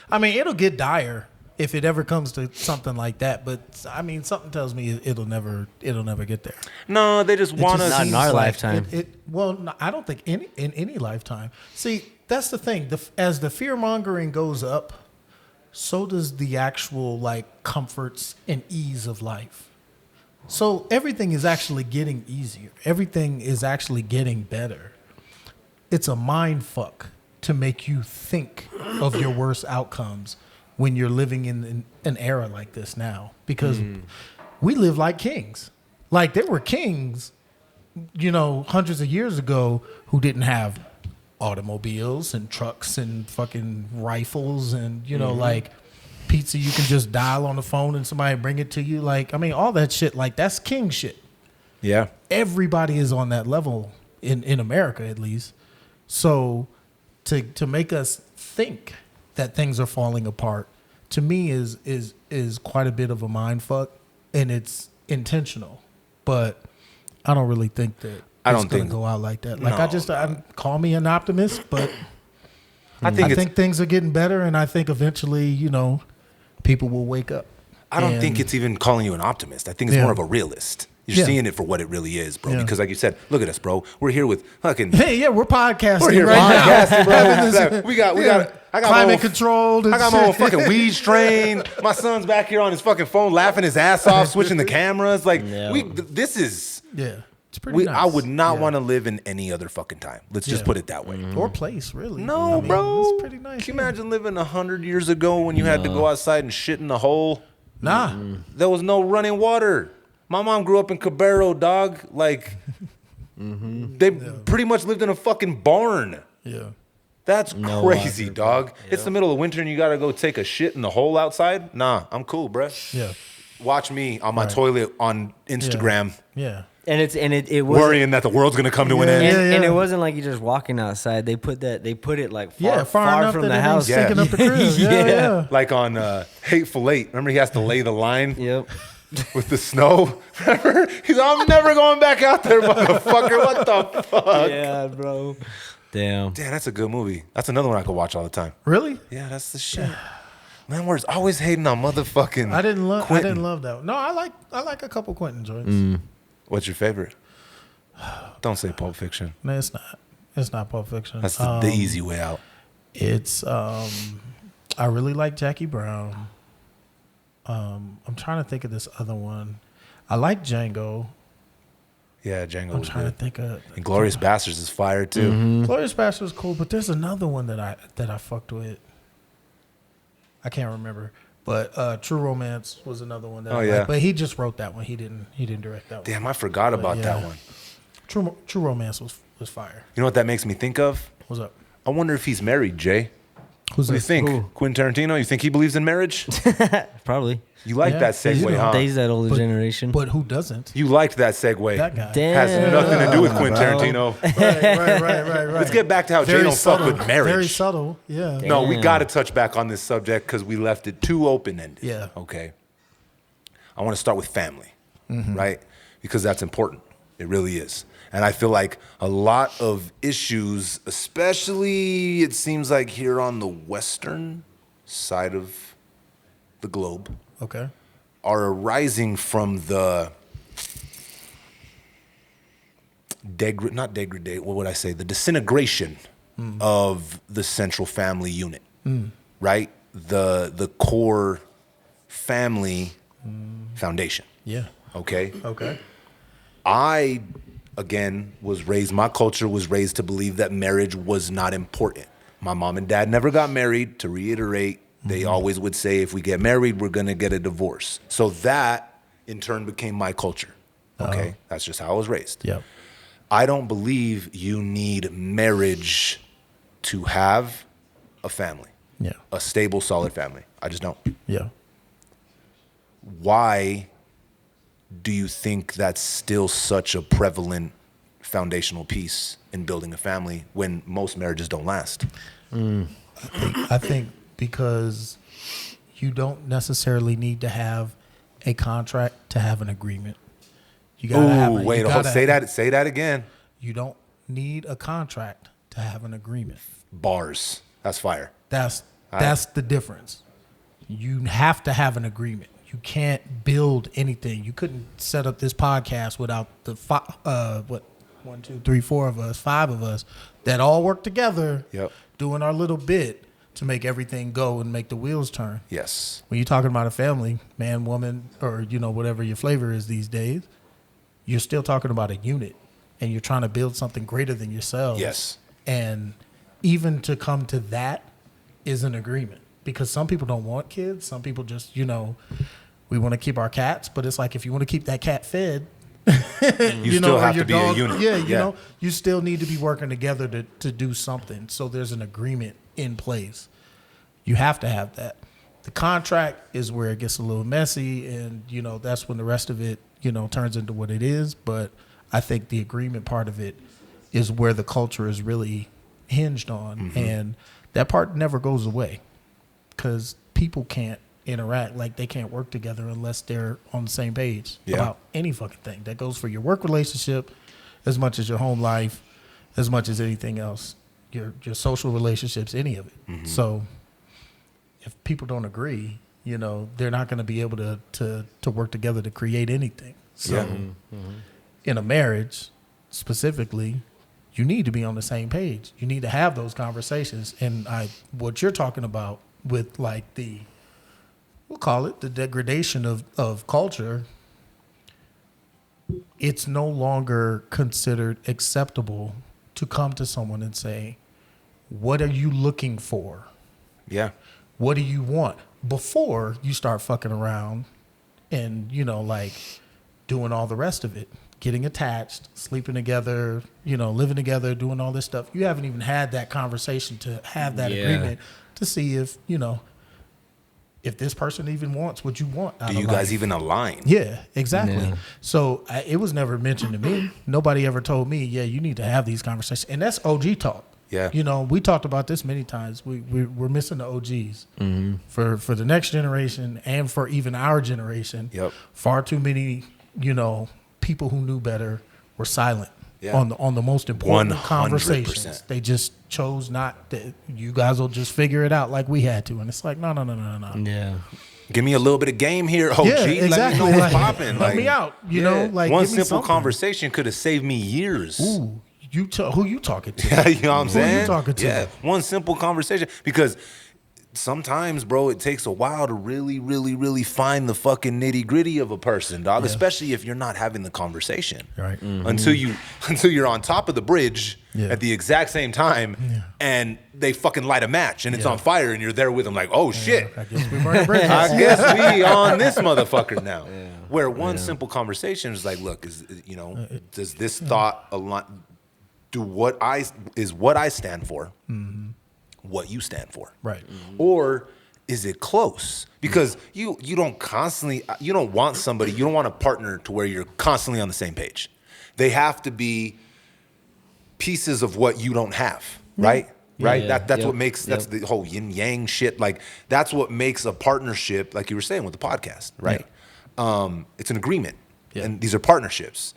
I mean, it'll get dire if it ever comes to something like that. But I mean, something tells me it'll never get there. No, they just want just us. Not in seems our like lifetime. Well, no, I don't think in any lifetime. See, that's the thing. As the fear mongering goes up, so does the actual like comforts and ease of life. So everything is actually getting easier. Everything is actually getting better. It's a mind fuck to make you think of your worst outcomes when you're living in an era like this now, because we live like kings. Like there were kings, hundreds of years ago who didn't have automobiles and trucks and fucking rifles and, like pizza you can just dial on the phone and somebody bring it to you. Like, I mean, all that shit, like that's king shit. Yeah. Everybody is on that level in America, at least. So to make us think that things are falling apart, to me is quite a bit of a mind fuck, and it's intentional. But I don't really think that it's gonna go out like that. Like I call me an optimist, but I think things are getting better, and I think eventually, people will wake up. I don't think it's even calling you an optimist. I think it's more of a realist. You're seeing it for what it really is, bro. Yeah. Because like you said, look at us, bro. We're here with fucking. Hey, yeah, we're podcasting. We're here right podcasting, now. bro. We got. I got climate my controlled. And I got my own shit. fucking weed strain. My son's back here on his fucking phone, laughing his ass off, switching the cameras. Like this is. Yeah, it's pretty nice. I would not want to live in any other fucking time. Let's just put it that way. or place, really. No, I mean, bro. it's pretty nice. Can you imagine living 100 years ago when you had to go outside and shit in the hole? Nah. There was no running water. My mom grew up in Cabarro, dog. Like, they pretty much lived in a fucking barn. Yeah. That's No crazy, water, dog. It's the middle of winter and you gotta go take a shit in the hole outside? Nah, I'm cool, bruh. Yeah. Watch me on my toilet on Instagram Yeah. And it was worrying that the world's gonna come to an and, end. Yeah. and it wasn't like you're just walking outside. They put it like Yeah, far enough from that the it ain't house. stinking up the crib. Yeah. Yeah. Like on Hateful Eight. Remember he has to lay the line Yep. with the snow? Remember? He's like, I'm never going back out there, motherfucker. What the fuck? Yeah, bro. Damn. Damn, that's a good movie. That's another one I could watch all the time. Really? Yeah, that's the shit. Man, we're always hating on motherfucking I didn't love Quentin. that one. No, I like a couple Quentin joints. What's your favorite? Don't say Pulp Fiction. No, it's not. It's not Pulp Fiction. That's the easy way out. It's I really like Jackie Brown. I'm trying to think of this other one. I like Django. Yeah, Django I'm was trying good. to think of And Glorious Bastards is fire too. Glorious Bastards was cool, but there's another one that I fucked with. I can't remember. But True Romance was another one that Oh, I yeah. liked. But he just wrote that one. He didn't direct that one. Damn, I forgot about that one. True Romance was fire. You know what that makes me think of? What's up? I wonder if he's married, Jay. Who's What do you this? think? Who? Quentin Tarantino? You think he believes in marriage? Probably. You like Yeah. that segue, You know, huh? He's that older But- generation. But who doesn't? You liked that segue. That guy. Damn. Has nothing to do with Quentin bro. Tarantino. Right. Let's get back to how Jay Very don't subtle. fuck with marriage. Very subtle. Yeah. No, we Damn. got to touch back on this subject because we left it too open-ended. Yeah. Okay. I want to start with family, Mm-hmm. right? Because that's important. It really is. And I feel like a lot of issues, especially it seems like here on the western side of the globe, Okay. are arising from the what would I say? The disintegration of the central family unit, right? The core family foundation. Yeah. Okay. Okay. I, again, my culture was raised to believe that marriage was not important. My mom and dad never got married. To reiterate, they always would say, if we get married, we're going to get a divorce. So that, in turn, became my culture. Okay? That's just how I was raised. Yep. I don't believe you need marriage to have a family, Yeah. a stable, solid family. I just don't. Yeah. Why do you think that's still such a prevalent foundational piece in building a family when most marriages don't last? I think because you don't necessarily need to have a contract to have an agreement. You gotta have Ooh, wait, say that again. You don't need a contract to have an agreement. Bars. That's fire. That's right. the difference. You have to have an agreement. You can't build anything. You couldn't set up this podcast without the one, two, three, four of us, five of us that all work together, Yep. doing our little bit to make everything go and make the wheels turn. Yes. When you're talking about a family, man, woman, or whatever your flavor is these days, you're still talking about a unit, and you're trying to build something greater than yourselves. Yes. And even to come to that is an agreement, because some people don't want kids. Some people just, we want to keep our cats, but it's like, if you want to keep that cat fed, You still or have your to be a dog, unit. Yeah, you know, you still need to be working together to do something. So there's an agreement in place. You have to have that. The contract is where it gets a little messy, and that's when the rest of it turns into what it is. But I think the agreement part of it is where the culture is really hinged on, and that part never goes away, because people can't interact, like they can't work together unless they're on the same page about any fucking thing. That goes for your work relationship as much as your home life, as much as anything else, your social relationships, any of it. So if people don't agree, they're not going to be able to work together to create anything. So in a marriage specifically, you need to be on the same page. You need to have those conversations. And what you're talking about with like we'll call it the degradation of culture, it's no longer considered acceptable to come to someone and say, what are you looking for? Yeah. What do you want? Before you start fucking around and, like doing all the rest of it, getting attached, sleeping together, living together, doing all this stuff. You haven't even had that conversation to have that agreement to see if, if this person even wants what you want out of Do you life. guys even align? Yeah, exactly. Yeah. So it was never mentioned to me. Nobody ever told me, yeah, you need to have these conversations. And that's OG talk. Yeah. We talked about this many times. We're missing the OGs for the next generation and for even our generation. Yep. Far too many, people who knew better were silent on the most important 100%. conversations. They just chose not to. You guys will just figure it out like we had to. And it's like, no. Yeah. Give me a little bit of game here. Oh, Yeah, gee, exactly. let me know what's popping. Let me out. Like, one give me simple something. conversation could have saved me years. Ooh, who you talking to? You know what I'm saying? Who you talking to? Yeah, one simple conversation. Because sometimes, bro, it takes a while to really, really, really find the fucking nitty gritty of a person, dog. Yeah. Especially if you're not having the conversation, Right. until you're on top of the bridge at the exact same time, and they fucking light a match and it's on fire, and you're there with them, like, oh shit. I guess we burned bridges. I guess we on this motherfucker now. Where one simple conversation is like, look, does this thought align? Do what I stand for, what you stand for, Right. or is it close? Because you don't want somebody, you don't want a partner to where you're constantly on the same page. They have to be pieces of what you don't have, right? Right. Yeah. That's what makes that's the whole yin yang shit. Like that's what makes a partnership, like you were saying with the podcast, right? It's an agreement, and these are partnerships.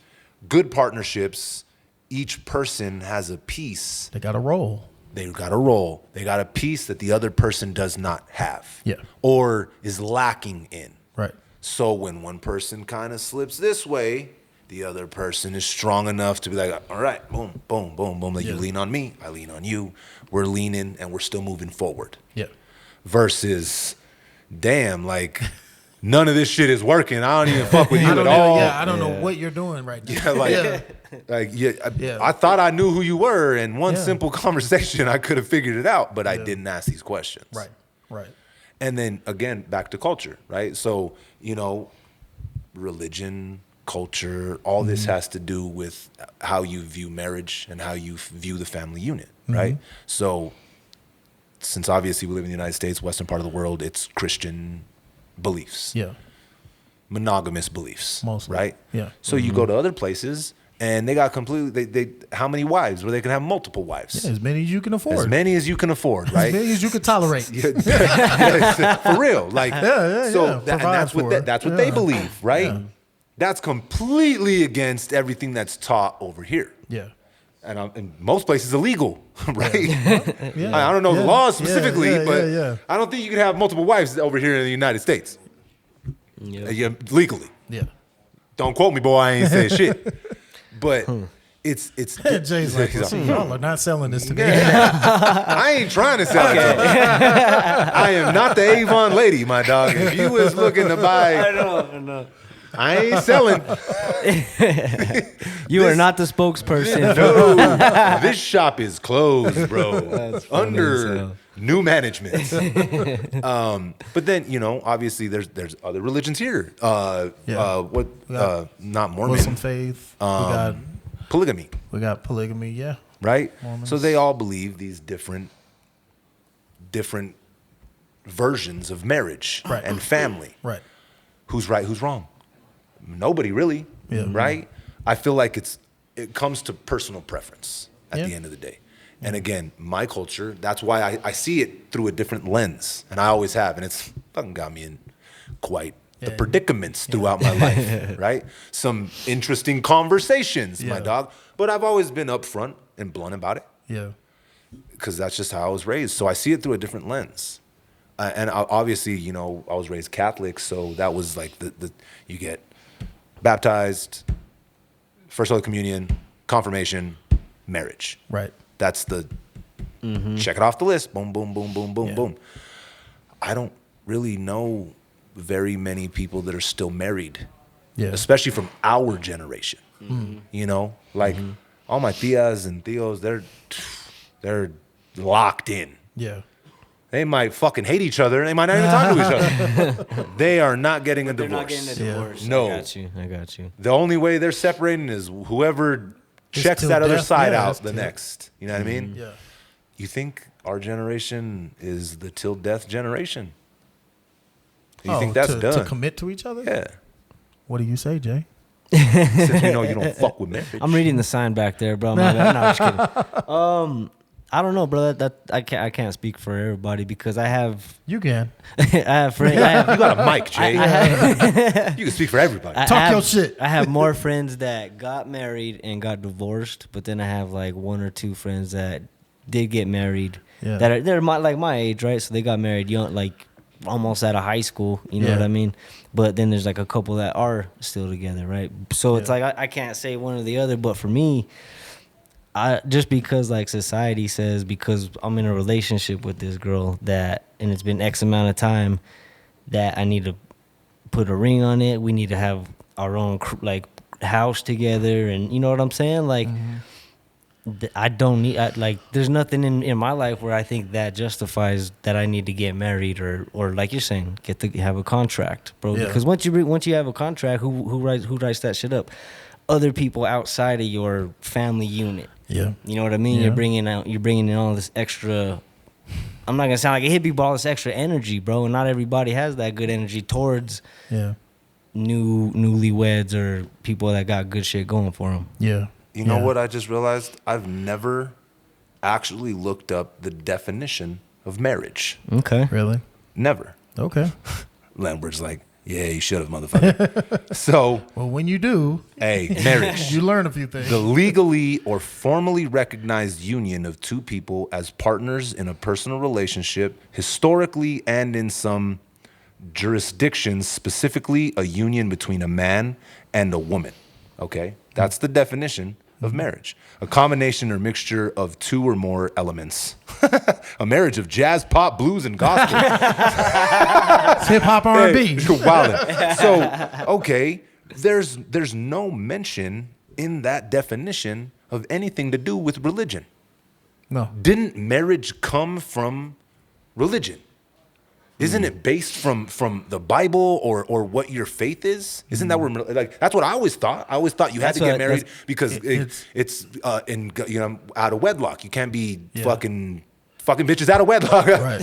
Good partnerships. Each person has a piece. They got a role. They got a role. They got a piece that the other person does not have, Yeah. or is lacking in. Right. So when one person kind of slips this way, the other person is strong enough to be like, all right, boom, boom, boom, boom. Like you lean on me, I lean on you. We're leaning and we're still moving forward. Yeah. Versus, damn, like none of this shit is working. I don't even fuck with you at all. I don't know what you're doing right now. I thought I knew who you were, and one simple conversation I could have figured it out, but I didn't ask these questions. Right. And then again, back to culture, right? So, religion, culture, all this has to do with how you view marriage and how you view the family unit, right? So, since obviously we live in the United States, Western part of the world, it's Christian beliefs. Yeah. Monogamous beliefs. Mostly. Right? Yeah. So you go to other places and they got completely, they how many wives? Where they can have multiple wives. Yeah, as many as you can afford. As many as you can afford, right? As many as you can tolerate. For real. Like, so that's what they believe, right? Yeah. That's completely against everything that's taught over here. Yeah. And in most places illegal, right? Yeah. I don't know the laws specifically, but yeah. I don't think you can have multiple wives over here in the United States. Legally. Yeah. Don't quote me, boy. I ain't saying shit. But it's Jay's like, well, see, y'all are not selling this to me. I ain't trying to sell it to you. I am not the Avon lady, my dog. If you was looking to buy, I know. I ain't selling. You are not the spokesperson. No, this shop is closed, bro. Under new management. But then obviously there's other religions here. Not Mormon. Muslim faith. Polygamy. We got polygamy. Yeah. Right. Mormons. So they all believe these different versions of marriage and family. Right. Who's right? Who's wrong? Nobody really. Yeah. Right. I feel like it comes to personal preference at the end of the day. And again, my culture, that's why I see it through a different lens. And I always have. And it's fucking got me in quite the predicaments throughout my life, right? Some interesting conversations, my dog. But I've always been upfront and blunt about it. Yeah. Because that's just how I was raised. So I see it through a different lens. And obviously, I was raised Catholic. So that was like you get baptized, First Holy Communion, confirmation, marriage. Right. That's the check it off the list. Boom, boom, boom, boom, boom, boom. I don't really know very many people that are still married, especially from our generation. Like all my tias and tios, they're locked in. Yeah. They might fucking hate each other. They might not even talk to each other. They are not getting a divorce. They're not getting a divorce. No. I got you. The only way they're separating is whoever checks that other side out next. You know what I mean? Yeah. You think our generation is the till death generation? You think that's done? To commit to each other? Yeah. What do you say, Jay? Since we know you don't fuck with marriage. I'm reading the sign back there, bro. My bad. No, I'm just kidding. I don't know, bro. I can't speak for everybody because I have. You can. I have friends. You got a mic, Jay. You can speak for everybody. Talk your shit. I have more friends that got married and got divorced, but then I have like one or two friends that did get married. Yeah. They're my age, right? So they got married young, like almost out of high school. You know what I mean? But then there's like a couple that are still together, right? So it's like I can't say one or the other, but for me, I just because like society says because I'm in a relationship with this girl that and it's been X amount of time that I need to put a ring on it. We need to have our own like house together, and you know what I'm saying? Like I don't need like there's nothing in my life where I think that justifies that I need to get married or like you're saying get to have a contract, bro. Yeah. Because once you have a contract, who writes that shit up? Other people outside of your family unit. Yeah. You know what I mean? Yeah. You're bringing in all this extra. I'm not gonna sound like a hippie, but all this extra energy, bro. And not everybody has that good energy towards newlyweds or people that got good shit going for them. Yeah. You know what I just realized? I've never actually looked up the definition of marriage. Okay. Really? Never. Okay. Lambert's like, yeah, you should have, motherfucker. So, Well, when you do, hey, marriage. you learn a few things. The legally or formally recognized union of two people as partners in a personal relationship, historically and in some jurisdictions, specifically a union between a man and a woman. Okay? That's the definition of marriage. A combination or mixture of two or more elements. A marriage of jazz, pop, blues, and gospel. It's hip hop R&B. Wildin'. So, okay, there's no mention in that definition of anything to do with religion. No. Didn't marriage come from religion? Isn't it based from the Bible or what your faith is? Isn't that where like that's what I always thought. I always thought you had to get married because it's in out of wedlock. You can't be fucking bitches out of wedlock. Right.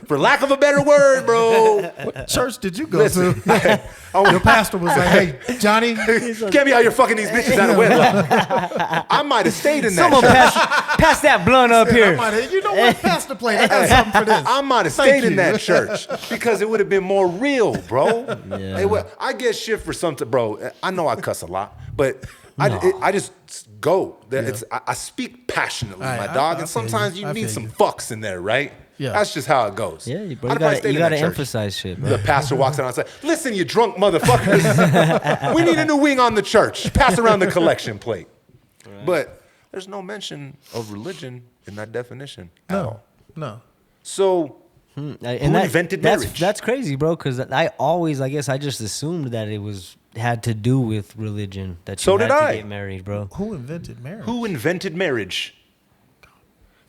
for lack of a better word, bro. What church did you go Listen, to? Your pastor was like, "Hey, Johnny, can't be out here fucking these bitches out of wedlock." I might have stayed in that Someone church. pass that blunt up here. you know what, Pastor Play, I got something for this." I might have stayed in that church because it would have been more real, bro. I get shit for something, bro. I know I cuss a lot, but I just go. I speak passionately, Right, my dog, I and feel sometimes you. you I need feel some you. fucks in there, right? Yeah. That's just how it goes. Yeah, bro. I'd probably stayed You in that gotta church. emphasize shit, bro. The pastor walks out and says, "Listen, you drunk motherfuckers. We need a new wing on the church. Pass around the collection plate." Right. But there's no mention of religion in that definition at all. No. So And who invented marriage? That's crazy, bro. Because I guess I just assumed that it had to do with religion. That you had to get married, bro. Who invented marriage? Who invented marriage?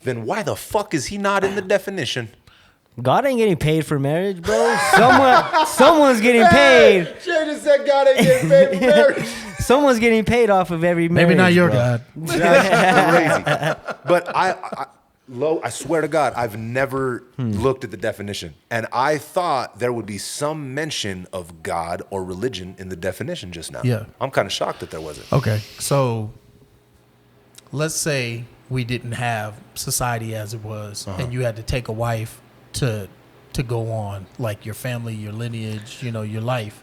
Then why the fuck is he not in the definition? God ain't getting paid for marriage, bro. Someone's getting paid. Jay just said God ain't getting paid for marriage. Someone's getting paid off of every marriage. Maybe not your bro. God. That's crazy. But I swear to God, I've never looked at the definition. And I thought there would be some mention of God or religion in the definition just now. Yeah. I'm kind of shocked that there wasn't. Okay, so let's say we didn't have society as it was, and you had to take a wife to go on, like your family, your lineage, your life.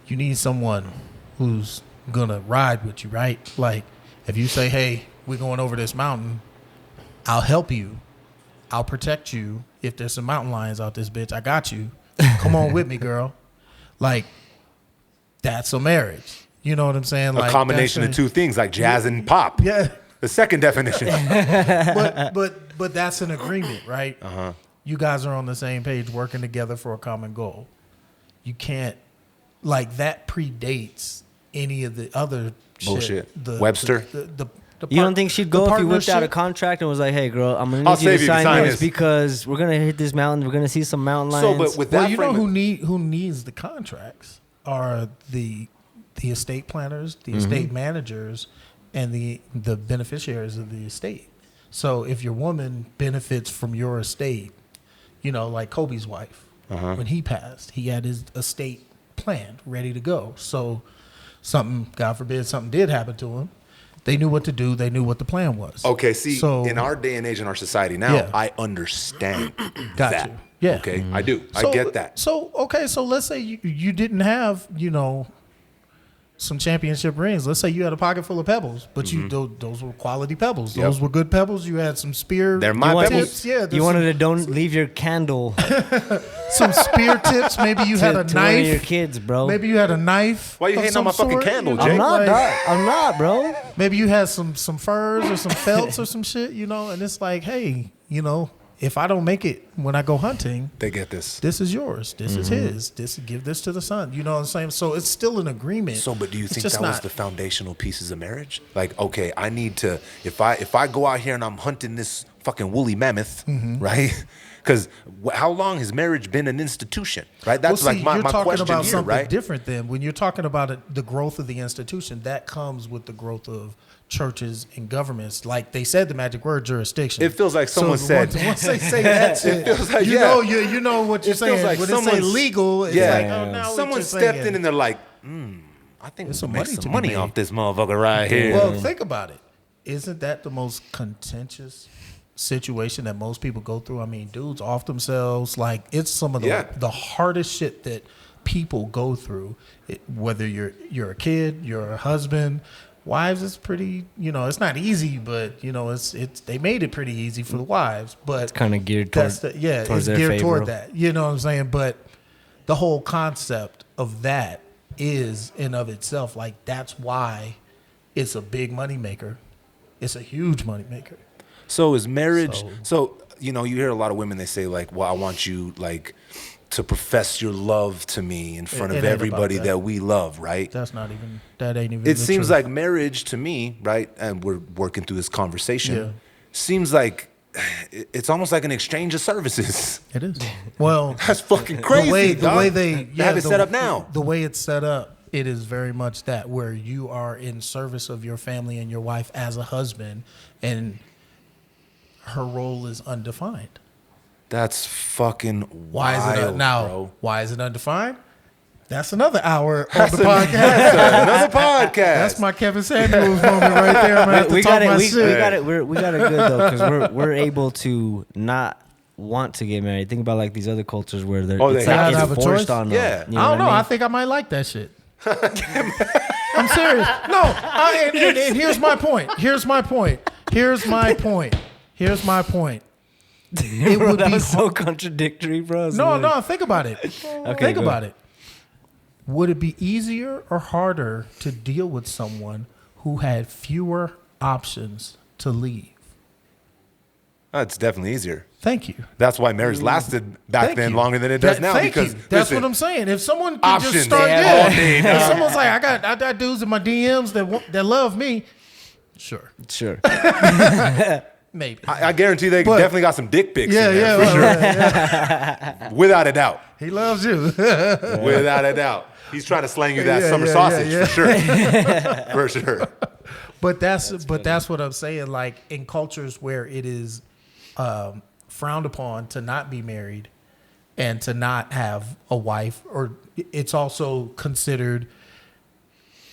You need someone who's gonna ride with you, right? Like if you say, "Hey, we're going over this mountain," I'll help you. I'll protect you. If there's some mountain lions out this bitch, I got you. Come on with me, girl. Like, that's a marriage. You know what I'm saying? A like combination of two things, like jazz and pop. Yeah. The second definition. But that's an agreement, right? You guys are on the same page, working together for a common goal. You can't, like, that predates any of the other Bullshit. shit. Webster? You don't think she'd go if you whipped out a partnership? contract and was like, "Hey, girl, I'm gonna I'll need you to save you if you sign sign this this." because we're gonna hit this mountain. We're gonna see some mountain lions." So, but with Well, that you know frame who needs the contracts are the estate planners, the estate managers, and the beneficiaries of the estate. So if your woman benefits from your estate, like Kobe's wife, when he passed, he had his estate planned, ready to go. So something, God forbid, something did happen to him, they knew what to do. They knew what the plan was. Okay, see, So- in our day and age, in our society now, Yeah. I understand Got that. you. Yeah. Okay, I do. I get that. So let's say you didn't have, some championship rings. Let's say you had a pocket full of pebbles, but you those were quality pebbles. Yep. Those were good pebbles. You had some spear. They're my pebbles. tips. Yeah, You wanted to don't leave your candle some spear tips. Maybe you had a to one of your knife. kids, bro. Maybe you had a knife. Why you of hating on my some fucking sort, candle, you know? Jay? I'm not, Like, dog. I'm not, bro. maybe you had some furs or some felts or some shit, you know, and it's like, hey, you know, if I don't make it when I go hunting, They get this. this is yours. This is his. Give this to the son. You know what I'm saying? So it's still an agreement. So, but do you It's think just that was not- the foundational pieces of marriage? Like, okay, I need to, if I go out here and I'm hunting this fucking woolly mammoth, Mm-hmm. right? Because how long has marriage been an institution, right? That's Well, see, like my you're talking question about here, something right? different then. When you're talking about the growth of the institution, that comes with the growth of churches and governments. Like they said, the magic word jurisdiction. It feels like someone So said. once they say that shit, feels like, you yeah. know, you know what you're It feels saying. like when they say someone's- legal, it's Yeah. like, oh, now what Someone you're stepped saying. in and they're like, I think There's we some can make money to some be money made. off this motherfucker right here. Well, think about it. Isn't that the most contentious situation that most people go through? I mean, dudes off themselves. Like, it's some of the hardest shit that people go through. Whether you're a kid, you're a husband, wives, it's pretty. You know, it's not easy, but you know, it's they made it pretty easy for the wives. But It's kind of geared towards it's towards their geared favor. toward that. You know what I'm saying? But the whole concept of that is in of itself, like, that's why it's a big money maker. It's a huge money maker. So is marriage? So- So you know, you hear a lot of women. They say like, "Well, I want you like to profess your love to me in front It of ain't everybody about that that. we love." Right? That ain't even. It the seems truth. like marriage to me, right? And we're working through this conversation. Yeah. Seems like it's almost like an exchange of services. it is. Well, That's fucking crazy. the way they have it set up now. The way it's set up, it is very much that, where you are in service of your family and your wife as a husband, and her role is undefined. That's fucking Why wild, is it now? bro. Why is it undefined? That's another hour of That's the podcast. another podcast. That's my Kevin Samuels moment right there. I'm gonna have to We talk got it. my We shit. got it. We got it good though, because we're able to not want to get married. Think about like these other cultures where they're Oh, they it's have like to it's have a forced choice? on them. Yeah. You I don't know. what I mean? think I might like that shit. I'm serious. No, and here's my point. Here's my point. Here's my point. Here's my point. It Bro, would that be was so contradictory, bro. It's no, like- no. Think about it. Think go. about it. Would it be easier or harder to deal with someone who had fewer options to leave? It's definitely easier. Thank you. That's why marriage lasted back Thank then you. longer than it does That- now. thank Because you. That's listen, what I'm saying. If someone could Options. just start, Yeah, yeah. all day, If dog. someone's like, I got dudes in my DMs that love me. Sure, Sure. maybe. I guarantee they But- definitely got some dick pics. Yeah, in there, yeah, for well, sure. yeah. Without a doubt. He loves you. Without a doubt. He's trying to slang you that Yeah, summer yeah, sausage yeah, for sure. For sure. But that's what I'm saying. Like, in cultures where it is frowned upon to not be married and to not have a wife, or it's also considered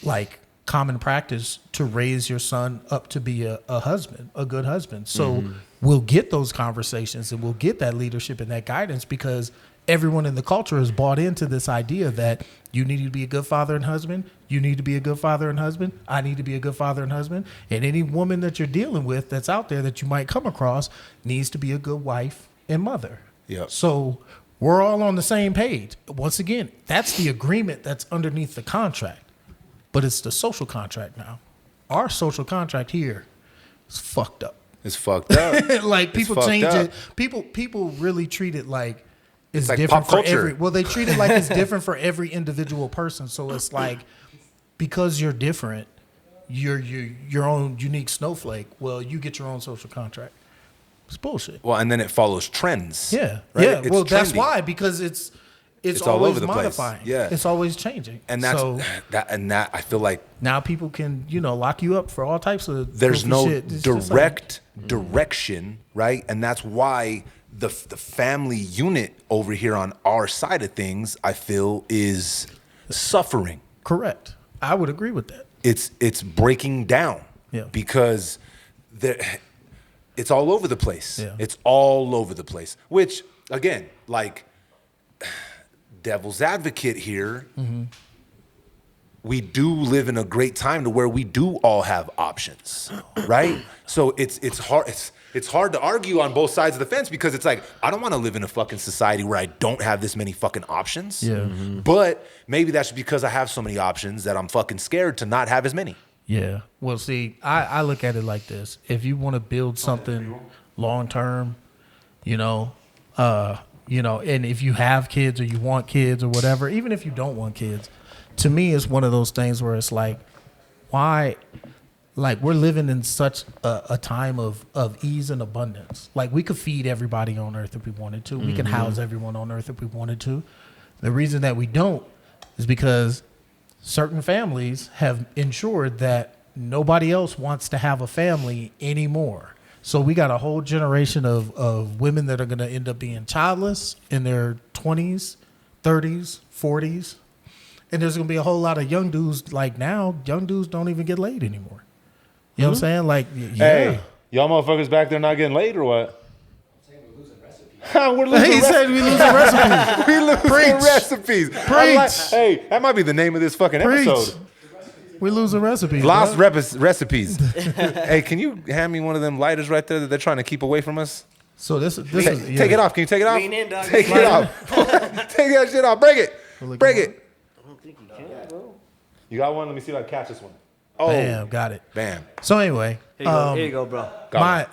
like common practice to raise your son up to be a husband, a good husband. So we'll get those conversations and we'll get that leadership and that guidance, because everyone in the culture has bought into this idea that you need to be a good father and husband. You need to be a good father and husband. I need to be a good father and husband. And any woman that you're dealing with that's out there that you might come across needs to be a good wife and mother. Yep. So we're all on the same page. Once again, that's the agreement that's underneath the contract. But it's the social contract now. Our social contract here is fucked up. It's fucked up. Like, It's people fucked change up. it. People really treat it like it's like different pop for culture. every. Well, they treat it like it's different for every individual person. So it's like, because you're different, you're your own unique snowflake. Well, you get your own social contract. It's bullshit. Well, and then it follows trends. Yeah, right? yeah. It's Well, that's trendy. why, because it's all always over the place. modifying. Yeah. It's always changing. And that's so that I feel like now people can lock you up for all types of there's goofy no shit. It's just like- direct direction, right? And that's why the family unit over here on our side of things, I feel, is suffering. correct. I would agree with that. It's breaking down. Yeah. Because it's all over the place. Yeah. It's all over the place. Which, again, like, devil's advocate here. Mm-hmm. we do live in a great time to where we do all have options, right? So it's hard to argue on both sides of the fence because it's like, I don't want to live in a fucking society where I don't have this many fucking options. Yeah. But maybe that's because I have so many options that I'm fucking scared to not have as many. Yeah. Well, see, I look at it like this. If you want to build something long term, and if you have kids or you want kids or whatever, even if you don't want kids, to me, it's one of those things where it's like, why? Like, we're living in such a time of ease and abundance. Like, we could feed everybody on earth if we wanted to. We can house everyone on earth if we wanted to. The reason that we don't is because certain families have ensured that nobody else wants to have a family anymore. So we got a whole generation of women that are going to end up being childless in their 20s, 30s, 40s. And there's going to be a whole lot of young dudes, like now, young dudes don't even get laid anymore. You know what I'm saying? Like, yeah. Hey, y'all motherfuckers back there not getting laid or what? We're losing He said we losing recipes. We losing Preach. recipes. Preach. Hey, that might be the name of this fucking Preach. episode. We losing recipes. Lost bro. recipes. Hey, can you hand me one of them lighters right there that they're trying to keep away from us? So this is yeah. Take it off. Can you take it off? Lean in, dog. Take it off. Take that shit off. Break it. Break it. I don't think you can, bro. You got one? Let me see if I can catch this one. Oh, Bam, got it. bam. So anyway, Here you go, bro. Got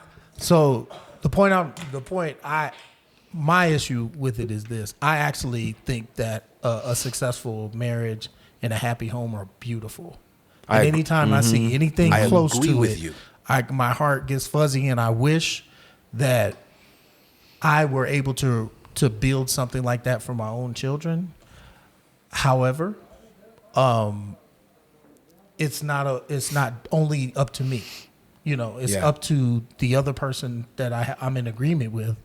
My issue with it is this. I actually think that a successful marriage and a happy home are beautiful. And anytime I see anything I close agree to with it, you. my heart gets fuzzy, and I wish that I were able to build something like that for my own children. However, it's not only up to me. It's up to the other person that I'm in agreement with.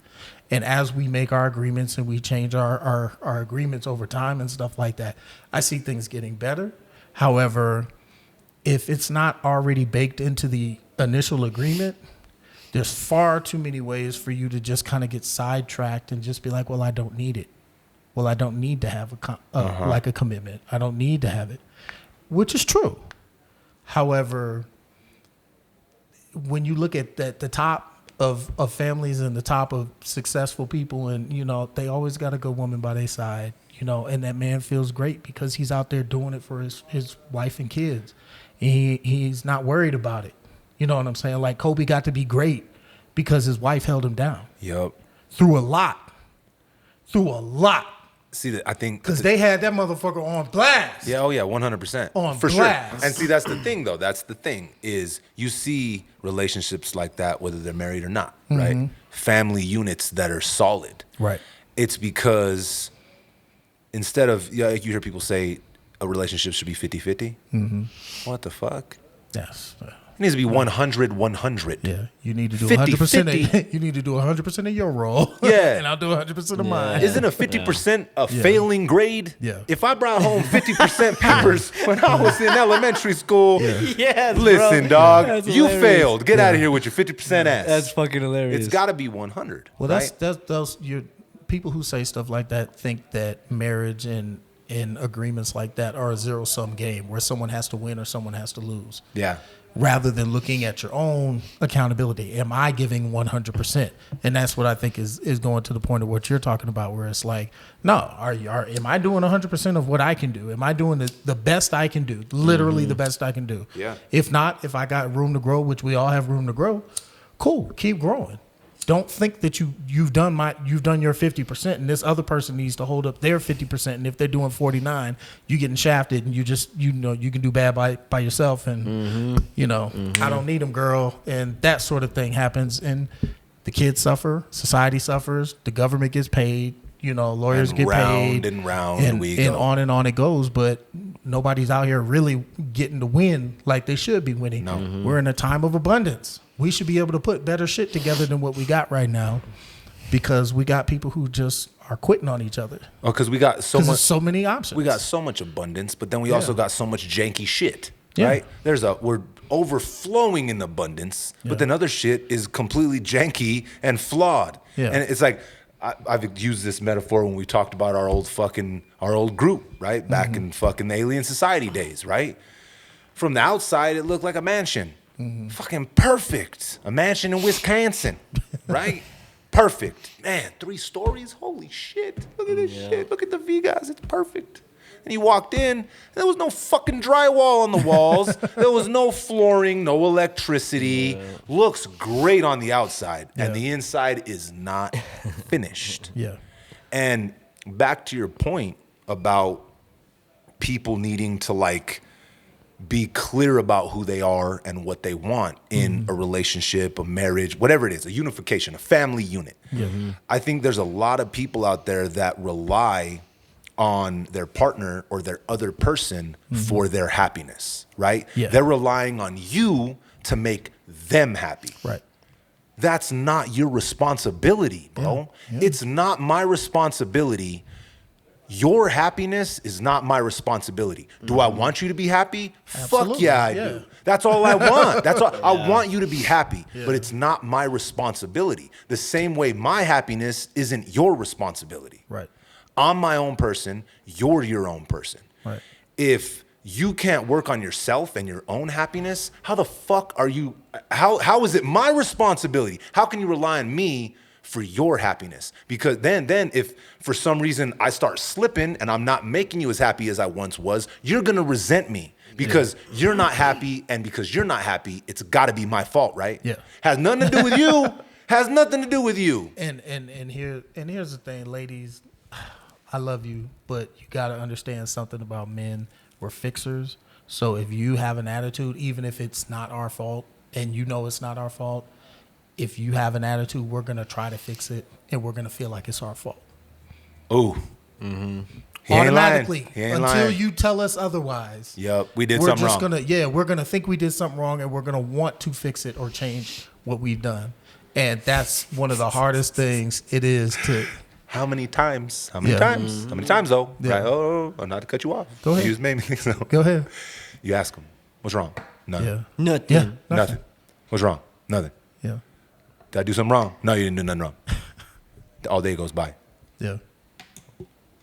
And as we make our agreements and we change our agreements over time and stuff like that, I see things getting better. However, if it's not already baked into the initial agreement, there's far too many ways for you to just kind of get sidetracked and just be like, well, I don't need it. Well, I don't need to have like a commitment. I don't need to have it, which is true. However, when you look at the top of families and the top of successful people, and they always got a good woman by their side, and that man feels great because he's out there doing it for his wife and kids, and he's not worried about it. You know what I'm saying? Like, Kobe got to be great because his wife held him down. Yep. Through a lot. See, I think Because they had that motherfucker on blast. Yeah, 100%. On for blast. sure. And see, that's the thing, though. That's the thing is you see relationships like that, whether they're married or not, right? Family units that are solid. Right. It's because instead of, like you hear people say a relationship should be 50-50. What the fuck? Yes. It needs to be 100-100. Yeah, you need to do 50, 100%. You need to do 100% of your role. Yeah. And I'll do 100% of mine. Isn't a 50% a failing grade? Yeah. If I brought home 50% papers when I was in elementary school, Yes, listen, bro. dog, That's you hilarious. failed. Get out of here with your 50% ass. That's fucking hilarious. It's got to be 100. Well, right? that's your people who say stuff like that think that marriage and agreements like that are a zero-sum game where someone has to win or someone has to lose. Yeah. Rather than looking at your own accountability. Am I giving 100%? And that's what I think is going to the point of what you're talking about, where it's like, no, am I doing 100% of what I can do? Am I doing the best I can do? Literally the best I can do. Yeah. If not, if I got room to grow, which we all have room to grow, cool, keep growing. Don't think that you've done your 50% and this other person needs to hold up their 50%, and if they're doing 49, you getting shafted and you just you can do bad by yourself, and I don't need them, girl, and that sort of thing happens, and the kids suffer, society suffers, the government gets paid, lawyers And get round paid, and round we go. and on it goes, but nobody's out here really getting to win like they should be winning. No. We're in a time of abundance. We should be able to put better shit together than what we got right now, because we got people who just are quitting on each other. Oh, because we got so much. There's so many options. We got so much abundance, but then we also got so much janky shit, Yeah. right? We're overflowing in abundance, Yeah. but then other shit is completely janky and flawed. Yeah. And it's like, I've used this metaphor when we talked about our old group, right? Back in fucking Alien Society days, right? From the outside, it looked like a mansion. Fucking perfect. A mansion in Wisconsin, right? Perfect. Man, 3 stories? Holy shit. Look at this shit. Look at the Vegas. It's perfect. And you walked in, there was no fucking drywall on the walls. There was no flooring, no electricity. Looks great on the outside, and the inside is not finished. Yeah. And back to your point about people needing to like be clear about who they are and what they want in a relationship, a marriage, whatever it is, a unification, a family unit. I think there's a lot of people out there that rely on their partner or their other person for their happiness, right? Yeah. They're relying on you to make them happy. Right. That's not your responsibility, bro. It's not my responsibility. Your happiness is not my responsibility. Do I want you to be happy? Absolutely. Fuck yeah, I do. That's all I want. That's all. I want you to be happy, but it's not my responsibility. The same way my happiness isn't your responsibility. Right. I'm my own person. You're your own person. Right. If you can't work on yourself and your own happiness, how the fuck are you? How is it my responsibility? How can you rely on me for your happiness? Because then if for some reason I start slipping and I'm not making you as happy as I once was, you're gonna resent me because you're not happy, and because you're not happy, it's got to be my fault, right? Yeah. Has nothing to do with you. Has nothing to do with you. And here's the thing, ladies. I love you, but you got to understand something about men. We're fixers. So if you have an attitude, even if it's not our fault, and you know it's not our fault, if you have an attitude, we're going to try to fix it, and we're going to feel like it's our fault. Ooh. Automatically, Until until you tell us otherwise. Yep, we did We're something just wrong. we're going to think we did something wrong, and we're going to want to fix it or change what we've done. And that's one of the hardest things it is to... How many times? How many Yeah. times? How many times though? Yeah. Right? Oh, not to cut you off. Go ahead. You just made me think so. Go ahead. You ask them, what's wrong? Nothing. Yeah. Nothing. Yeah. Nothing. What's wrong? Nothing. Yeah. Did I do something wrong? No, you didn't do nothing wrong. All day goes by. Yeah.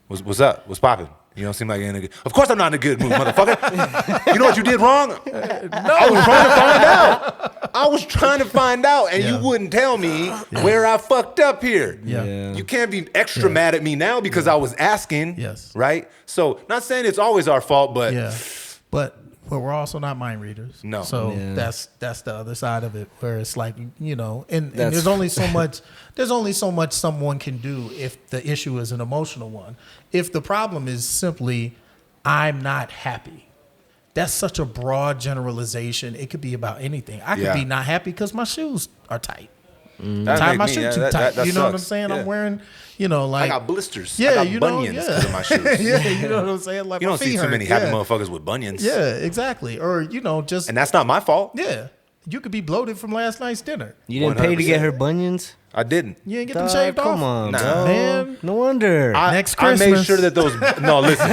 What's up? What's popping? You don't seem like you're in a good... Of course I'm not in a good mood, motherfucker. You know what you did wrong? No. I was trying to find out. I was trying to find out, and you wouldn't tell me where I fucked up here. Yeah. You can't be extra mad at me now because I was asking. Yes. Right? So, not saying it's always our fault, but Yeah. But we're also not mind readers. No. So Yeah. that's the other side of it, where it's like, you know, and That's- there's only so much someone can do if the issue is an emotional one. If the problem is simply I'm not happy, that's such a broad generalization. It could be about anything. I could be not happy because my shoes are tight. that Tie make my me- shoe yeah, too that- tight. that you know what I'm sucks. saying? Yeah. I'm wearing, you know, I like got blisters. yeah, I got you know, bunions yeah. because of my shoes. yeah, you know what I'm saying? Like You my don't see feet too hurt. many happy yeah. motherfuckers with bunions. Yeah, exactly. Or, you know, just And that's not my fault. yeah. You could be bloated from last night's dinner. You didn't pay to get 100%. her bunions? I didn't. You ain't get them Dog, shaved off. come on, Nah. bro. Man. No wonder. Next I made Christmas. sure that those... No, listen.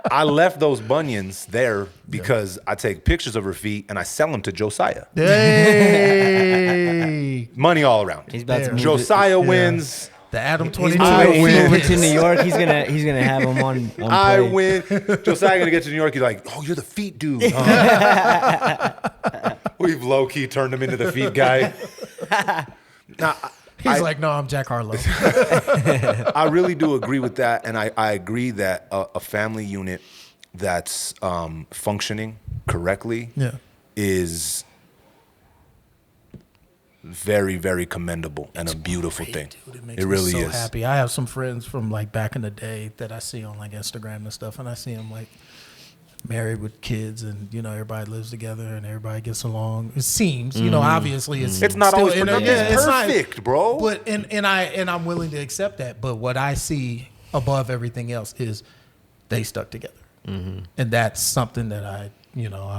I left those bunions there because I take pictures of her feet and I sell them to Josiah. Hey. Money all around. He's about to There. move Josiah wins. The Adam He's 22. I moving win. over to New York. He's gonna have him on I play. win. Josiah gonna get to New York. He's like, oh, you're the feet dude. Huh? We've low key turned him into the feet guy. Now, He's like, no, I'm Jack Harlow. I really do agree with that, and I agree that a family unit that's functioning correctly Yeah. is very, very commendable and a beautiful thing. Dude, it makes really me so is. happy. I have some friends from like back in the day that I see on like Instagram and stuff, and I see them like married with kids, and you know everybody lives together and everybody gets along. It seems, you know, obviously It's not still always in perfect. yeah, It's not- perfect, bro. But and I'm willing to accept that. But what I see above everything else is they stuck together, and that's something that I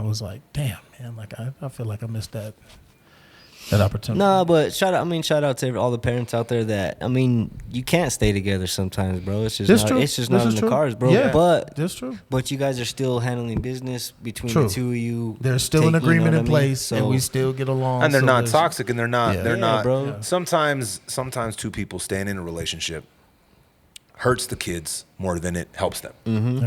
was like, damn man, like I feel like I missed that that opportunity. No, but shout out to all the parents out there that, I mean, you can't stay together sometimes, bro. It's just That's not, true. it's just This not is in true. the cards, bro. Yeah, But that's true. But you guys are still handling business between True. the two of you. There's still an Take- you know agreement what in I mean? place, So, and we still get along. And they're so not there's- toxic, and they're not. Yeah. They're Yeah, not. bro. Yeah. Sometimes two people staying in a relationship hurts the kids more than it helps them,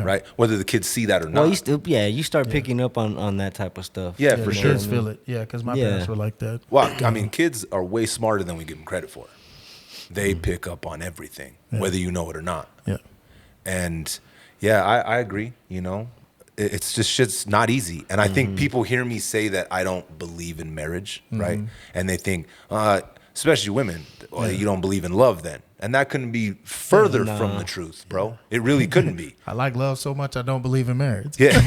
right? Whether the kids see that or not. well, you start picking up on that type of stuff. Yeah, Yeah, for the sure. kids feel it. Yeah, because my Yeah. parents were like that. Well, I mean, kids are way smarter than we give them credit for. They pick up on everything, whether you know it or not. Yeah. And yeah, I agree. You know, it's just shit's not easy. And I think people hear me say that I don't believe in marriage, right? And they think, especially women, well, you don't believe in love then. And that couldn't be further from the truth, bro. It really couldn't be. I like love so much I don't believe in marriage. Yeah.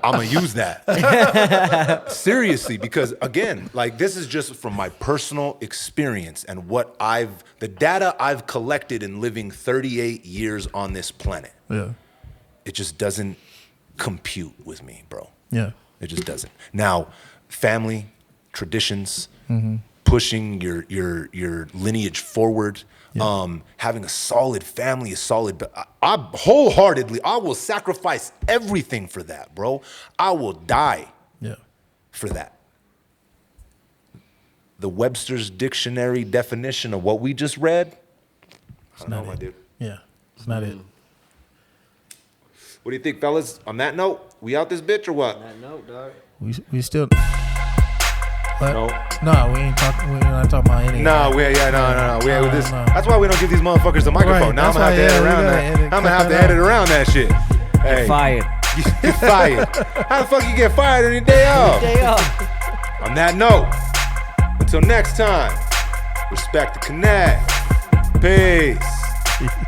I'm going to use that. Seriously, because again, like this is just from my personal experience and the data I've collected in living 38 years on this planet. Yeah. It just doesn't compute with me, bro. Yeah. It just doesn't. Now, family, traditions, pushing your lineage forward, having a solid family, I wholeheartedly, I will sacrifice everything for that, bro. I will die Yeah. for that. The Webster's Dictionary definition of what we just read, I don't know, my dude. Yeah. It's not it. What do you think, fellas? On that note, we out this bitch or what? No, dog. We still. What? No. No, we ain't talking. We're not talking about any. No, of that. no. No, This. no. That's why we don't give these motherfuckers the microphone. Right, Now I'm that's gonna have to why, edit we around gotta that. edit- I'm gonna cut have to that edit out. around that shit. Hey, Fired. you're fired. How the fuck you get fired on your day off? Day off. On that note, until next time, respect the connect. Peace.